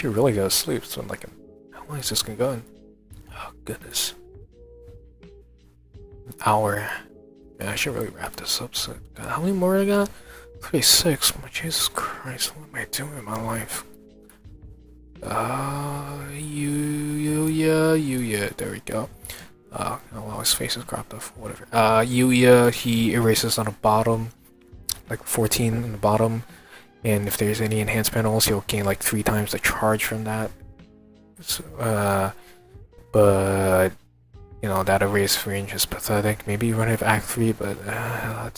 should really go to sleep. So I'm like, how long is this gonna go? Oh goodness, an hour. Yeah, I should really wrap this up. So, how many more I got? 36. My Jesus Christ, what am I doing in my life? Yuya, there we go. Oh well, his face is cropped off, whatever. Yuya, he erases on the bottom, like 14 on the bottom, and if there's any enhanced panels, he'll gain like 3 times the charge from that. So, but you know, that erase range is pathetic. Maybe you run it Act 3, but that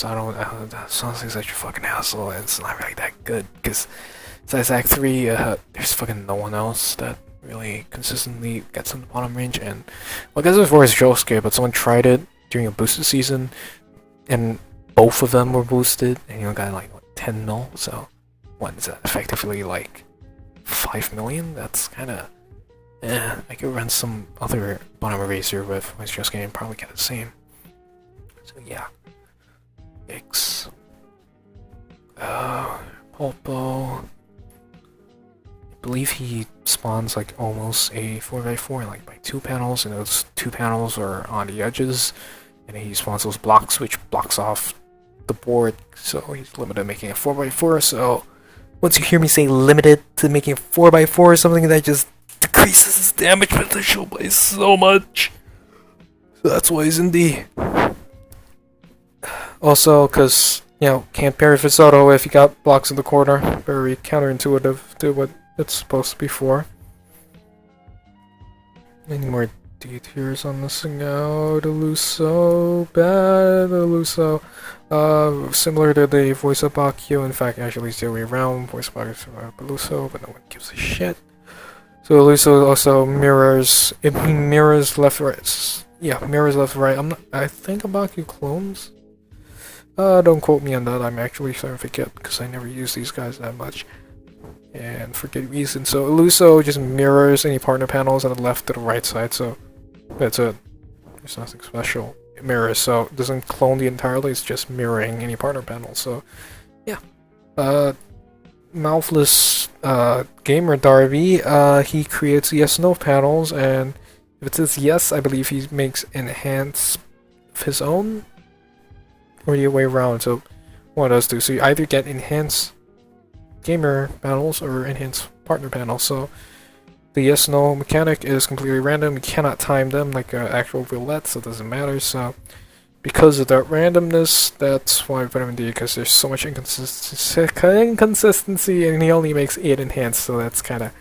sounds like such a fucking hassle, and it's not really that good, because besides Act 3, there's fucking no one else that really consistently gets in the bottom range, and well, I guess before it's Josuke, but someone tried it during a boosted season, and both of them were boosted, and you know, got like, what, 10 mil, so what is that, effectively like 5 million? That's kinda, I could run some other bottom eraser with my Josuke and probably get the same. So yeah. Yikes. Pulpo. I believe he spawns like almost a 4x4, like by 2 panels, and those 2 panels are on the edges, and he spawns those blocks which blocks off the board, so he's limited to making a 4x4. So once you hear me say limited to making a 4x4 or something, that just decreases his damage potential by so much. So that's why he's in D. Also, because, you know, can't parry if it's auto if you got blocks in the corner. Very counterintuitive to what it's supposed to be for. Any more D tiers on this thing now? Deluso, bad Deluso. Similar to the voice of Bakio, in fact, actually it's the other way around. Voice of Bakio is Deluso, but no one gives a shit. So Deluso also mirrors, he mirrors left right. Yeah, mirrors left right. I think Bakio clones. Don't quote me on that. I'm actually starting to forget because I never use these guys that much. And for good reason. So Eluso just mirrors any partner panels on the left to the right side, so that's it. There's nothing special. It mirrors, so it doesn't clone the entirely, it's just mirroring any partner panel, so yeah. Mouthless Gamer Darby, he creates yes/no panels, and if it says yes, I believe he makes enhance of his own, or the other way around, so one of those two. So you either get enhance gamer panels or enhance partner panels. So the yes/no mechanic is completely random. You cannot time them like an actual roulette, so it doesn't matter. So because of that randomness, that's why I put him in D, because there's so much inconsistency, and he only makes 8 enhance, so that's kind of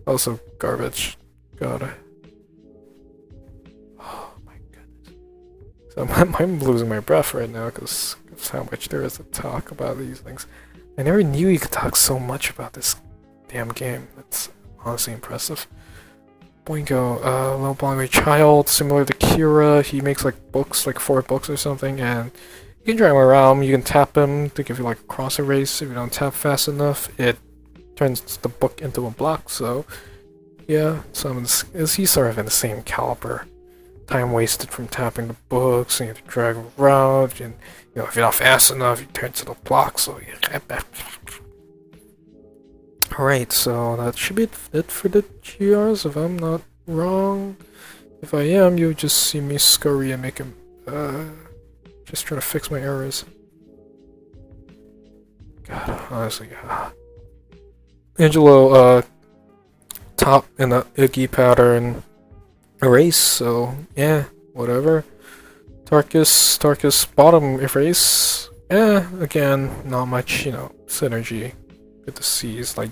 also garbage. God. Oh my goodness. So I'm losing my breath right now because of how much there is to talk about these things. I never knew you could talk so much about this damn game. That's honestly impressive. Boingo, little blind child, similar to Kira. He makes like books, like 4 books or something, and you can drag him around. You can tap him to give you like a cross erase. If you don't tap fast enough, it turns the book into a block. So yeah, he's sort of in the same caliber. Time wasted from tapping the books, and you have to drag him around, and you know, if you're not fast enough, you turn to the block, so yeah. Alright, so that should be it for the GRs, if I'm not wrong. If I am, you'll just see me scurry and make him, just trying to fix my errors. God, honestly, Angelo, top in the Iggy pattern erase, so yeah, whatever. Tarkus bottom erase. Again, not much, you know, synergy with the C's. Like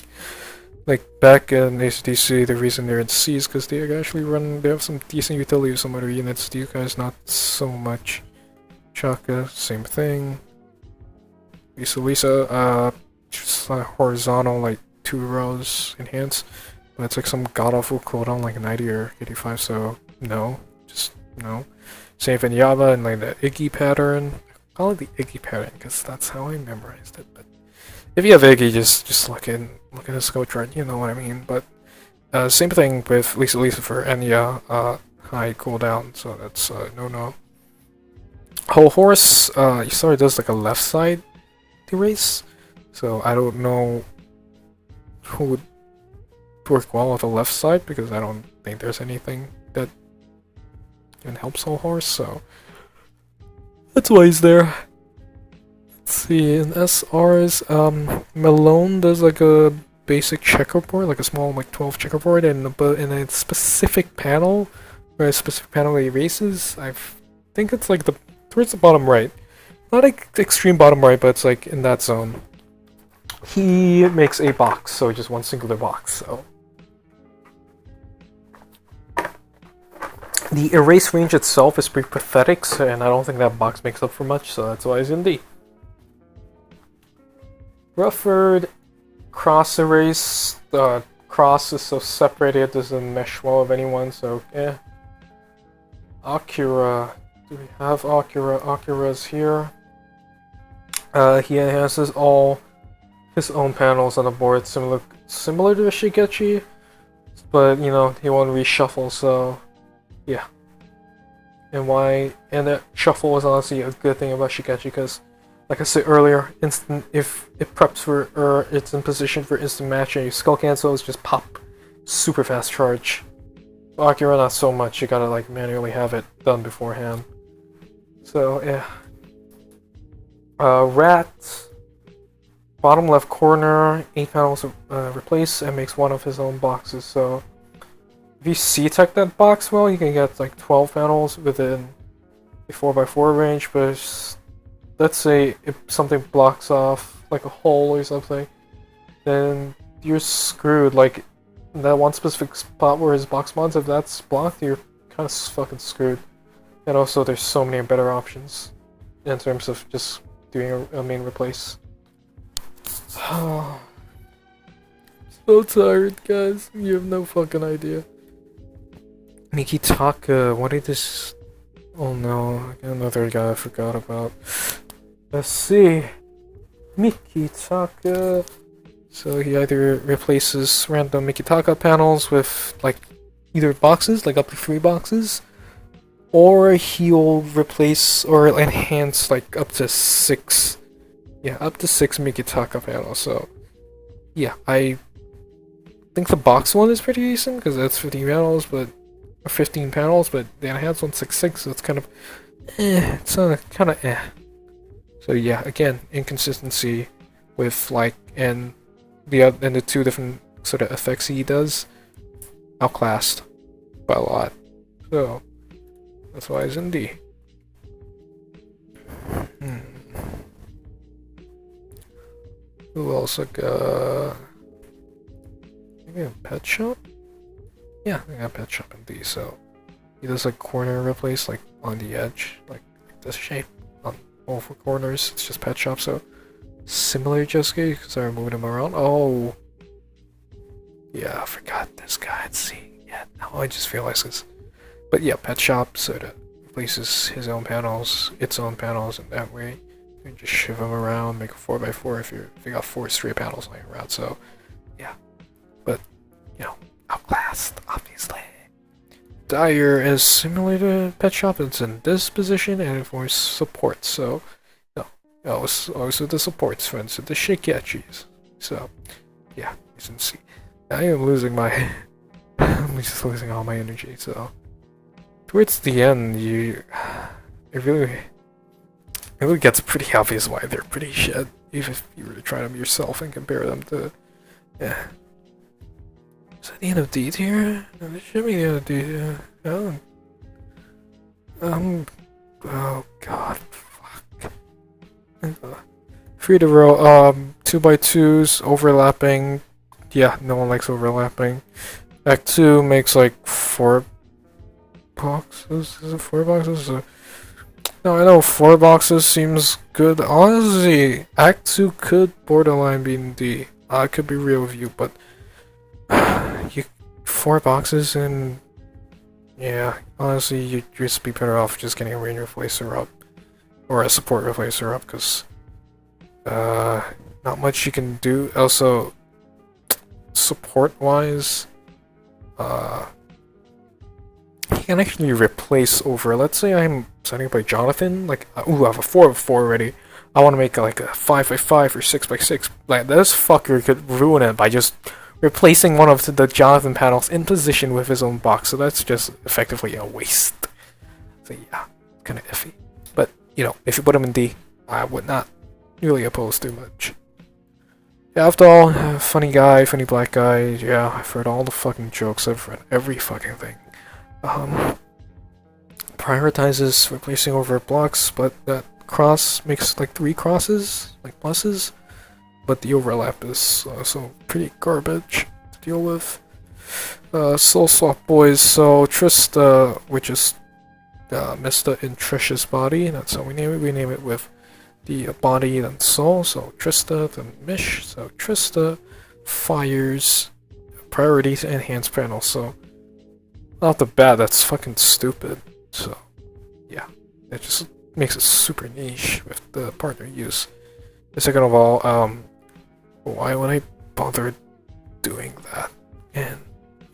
back in ACDC, the reason they're in C is because they have some decent utility with some other units. These guys, not so much. Chaka, same thing. Lisa, just horizontal, like 2 rows enhance. But it's like some god-awful cooldown, like 90 or 85, so no. Just no. Same for Yaba and like the Iggy pattern. I call it the Iggy pattern because that's how I memorized it. But if you have Iggy, just look at the skill chart, you know what I mean. But same thing with Lisa for Enya, high cooldown, so that's no. Whole Horse, he sort of does like a left side erase, so I don't know who would work well with the left side because I don't think there's anything that can help Soul Horse, so that's why he's there. Let's see, in SRs, Malone does like a basic checkerboard, like a small like 12 checkerboard, and but in a specific panel, where a specific panel erases. I think it's like towards the bottom right, not like extreme bottom right, but it's like in that zone. He makes a box, so just one singular box. So the erase range itself is pretty pathetic, so, and I don't think that box makes up for much, so that's why he's in D. Rufford, cross erase, the cross is so separated it doesn't mesh well with anyone, so Akira, do we have Akira? Akira's here. He has all his own panels on the board, similar to the Shigechi, but you know, he won't reshuffle, so yeah. And that shuffle is honestly a good thing about Shigechi, because like I said earlier, if it preps for, or it's in position for instant matching, you skull cancels, just pop, super fast charge. Akira, not so much, you gotta like manually have it done beforehand. So yeah. Rat, bottom left corner, 8 panels replace, and makes one of his own boxes, so if you C-tech that box well, you can get like 12 panels within a 4x4 range, but let's say if something blocks off like a hole or something, then you're screwed. Like that one specific spot where his box mods, if that's blocked, you're kind of fucking screwed. And also there's so many better options in terms of just doing a main replace. So tired, guys. You have no fucking idea. Mikitaka, what did this... Oh no, another guy I forgot about. Let's see. Mikitaka. So he either replaces random Mikitaka panels with like either boxes, like up to 3 boxes, or he'll replace or enhance like up to 6. Yeah, up to 6 Mikitaka panels. So yeah, I think the box one is pretty decent because that's 15 panels, but 15 panels, but the enhanced one's 6, so it's kind of it's kind of So yeah, again, inconsistency with like and the 2 different sort of effects he does, outclassed by a lot. So that's why he's in D. Who else I got? Maybe a pet shop? Yeah, I got pet shop in D, so he does like corner replace, like on the edge, like this shape on all 4 corners. It's just pet shop, so similar to Josuke because I moved him around. Oh, yeah, I forgot this guy. Let's see. Yeah, now I just realized this. But yeah, pet shop sort of replaces his own panels, its own panels, and that way you can just shiv them around, make a 4x4 if you got 4 straight panels lying around. So yeah, but you know, outclassed, obviously. Dyer is similar to Pet Shop, it's in this position and for support, so no. Also the supports, friends, the Shikechis. So yeah, you can see. I am losing my I'm just losing all my energy, so towards the end it really gets pretty obvious why they're pretty shit, even if you were to try them yourself and compare them to Is that the end of D tier? No, this should be the end of D tier. Oh god, fuck. Free to row, 2x2s, overlapping. Yeah, no one likes overlapping. Act 2 makes like 4 boxes? Is it 4 boxes? No, I know 4 boxes seems good. Honestly, Act 2 could borderline be in D. I could be real with you, but 4 boxes and yeah, honestly, you'd just be better off just getting a range replacer up or a support replacer up because not much you can do. Also, support wise, you can actually replace over. Let's say I'm signing up by Jonathan, like ooh, I have a 4x4 already. I want to make like a 5x5 or 6x6. Like this fucker could ruin it by just replacing one of the Jonathan panels in position with his own box, so that's just effectively a waste. So yeah, kind of iffy. But, you know, if you put him in D, I would not really oppose too much. Yeah, after all, funny guy, funny black guy, yeah, I've heard all the fucking jokes, I've read every fucking thing. Prioritizes replacing over blocks, but that cross makes like 3 crosses, like pluses. But the overlap is so pretty garbage to deal with. Soul Swap Boys, so Trista, which is Mista in Trish's body, that's how we name it. We name it with the body, then soul, so Trista, then Mish, so Trista fires priorities enhanced panel, so off the bat, that's fucking stupid. So, yeah, it just makes it super niche with the partner use. And second of all, why would I bother doing that? And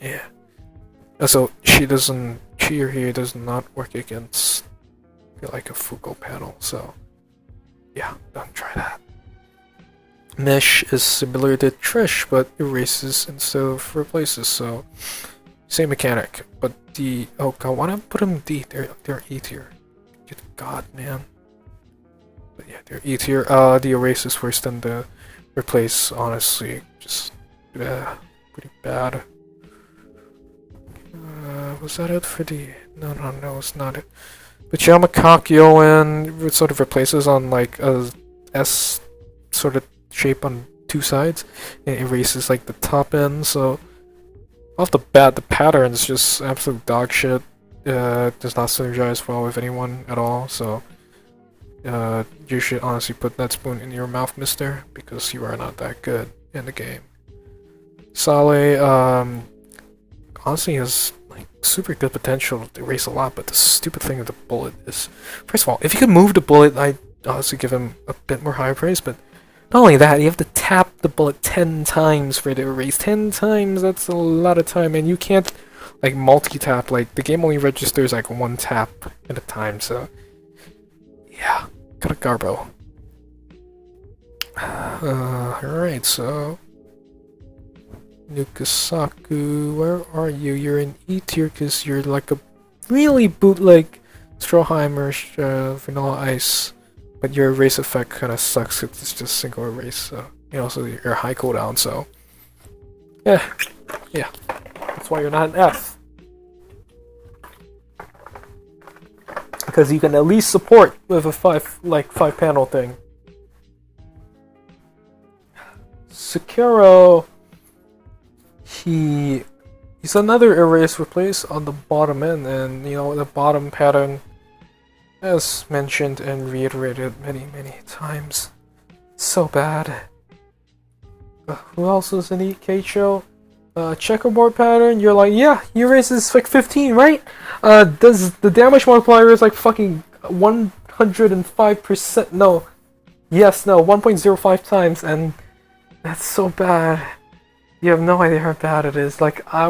yeah, so she or he does not work against like a Fuko panel. So yeah, don't try that. Mish is similar to Trish, but erases instead of replaces. So same mechanic, but the oh god, why don't I put them D? They're E tier. Good god, man. But yeah, they're E tier. The erase is worse than the replace. Honestly, just pretty bad. Was that it for the? No, it's not it. But Yamakakyo sort of replaces on like a S sort of shape on 2 sides, and erases like the top end. So off the bat, the pattern is just absolute dog shit. Does not synergize well with anyone at all. So you should honestly put that spoon in your mouth, mister, because you are not that good in the game. Sale, honestly has like super good potential to erase a lot, but the stupid thing with the bullet is, first of all, if you could move the bullet, I'd honestly give him a bit more high praise, but not only that, you have to tap the bullet 10 times for the erase. 10 times, that's a lot of time, and you can't like multi-tap, like the game only registers like 1 tap at a time, so yeah, got a garbo. Alright, so Nukasaku, where are you? You're in E tier because you're like a really bootleg Stroheim or Vanilla Ice, but your erase effect kind of sucks. It's just single erase, so you know, so you're high cooldown. So yeah, that's why you're not an F, because you can at least support with a 5 panel thing. Sekiro. He's another erase replace on the bottom end, and you know the bottom pattern, as mentioned and reiterated many times, so bad. Who else was in the Keicho? Checkerboard pattern. You're like, yeah, he erases like 15, right? Does the damage multiplier is like fucking 105%? No, yes, no, 1.05 times, and that's so bad. You have no idea how bad it is. Like, I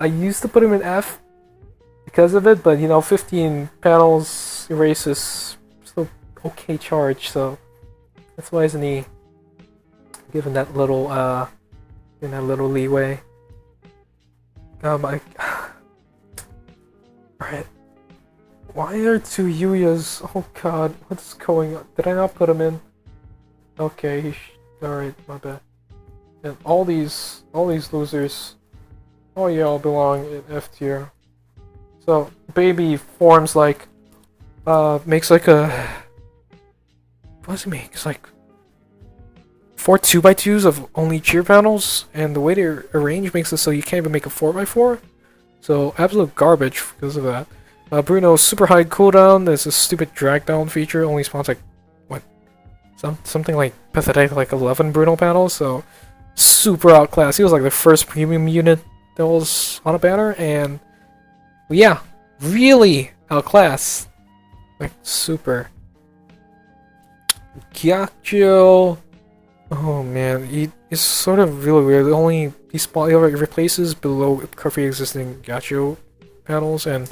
used to put him in F because of it, but you know, 15 panels erases still okay charge, so that's why isn't he given that little leeway. Alright. Why are 2 Yuyas? Oh god, what's going on? Did I not put him in? Okay, alright, my bad. And all these losers, oh yeah, all belong in F tier. So baby forms like, makes like a, what does it make? It's like 4 2x2s of only cheer panels, and the way they're arranged makes it so you can't even make a 4x4. So absolute garbage because of that. Bruno's super high cooldown. There's a stupid drag down feature. Only spawns like what, something like pathetic like 11 Bruno panels. So super outclassed. He was like the first premium unit that was on a banner, and yeah, really outclassed. Like super. Gyakyo, oh man, he's sort of really weird. He replaces below currently existing Gyakyo panels, and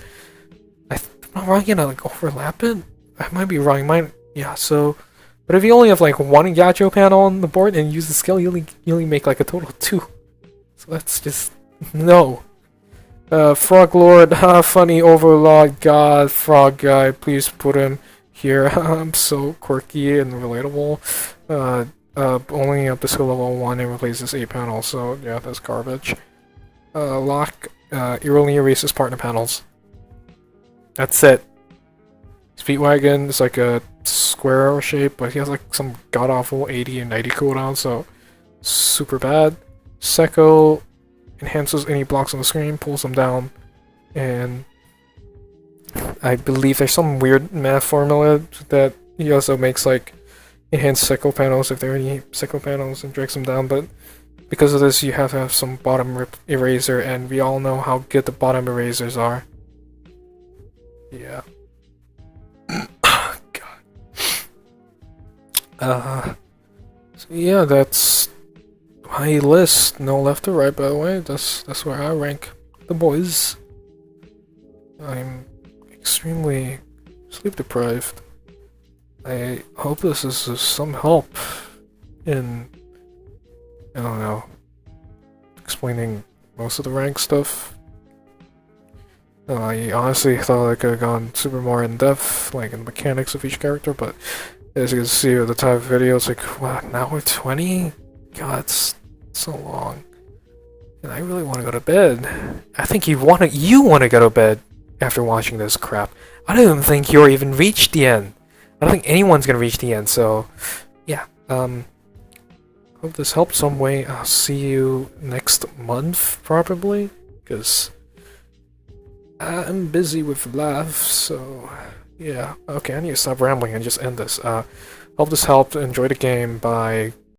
I'm not wrong, you know, like overlap it. I might be wrong. Yeah. So. But if you only have like 1 Yacho panel on the board and use the skill, you only make like a total of 2. So let's just... No! Frog Lord, funny overlord god, frog guy, please put him here. I'm so quirky and relatable. Only up to level 1 and replaces 8 panels, so yeah, that's garbage. Lock, eerily erases partner panels. That's it. Speedwagon is like a square arrow shape, but he has like some god-awful 80 and 90 cooldown, so super bad. Sekko enhances any blocks on the screen, pulls them down, and I believe there's some weird math formula that he also makes like enhanced Sekko panels if there are any Sekko panels and drags them down, but because of this you have to have some bottom eraser, and we all know how good the bottom erasers are. Yeah. God. So yeah, that's my list. No left or right, by the way. That's where I rank the boys. I'm extremely sleep deprived. I hope this is some help in, I don't know, explaining most of the rank stuff. I honestly thought I could have gone super more in depth, like in the mechanics of each character, but as you can see with the type of video, it's like, wow, now we're 20? God, it's so long. And I really want to go to bed. I think you want to go to bed after watching this crap. I don't even think you're even reached the end. I don't think anyone's gonna reach the end, so yeah. Hope this helped some way. I'll see you next month, probably, because I'm busy with life, so yeah. Okay, I need to stop rambling and just end this. Hope this helped. Enjoy the game. Bye.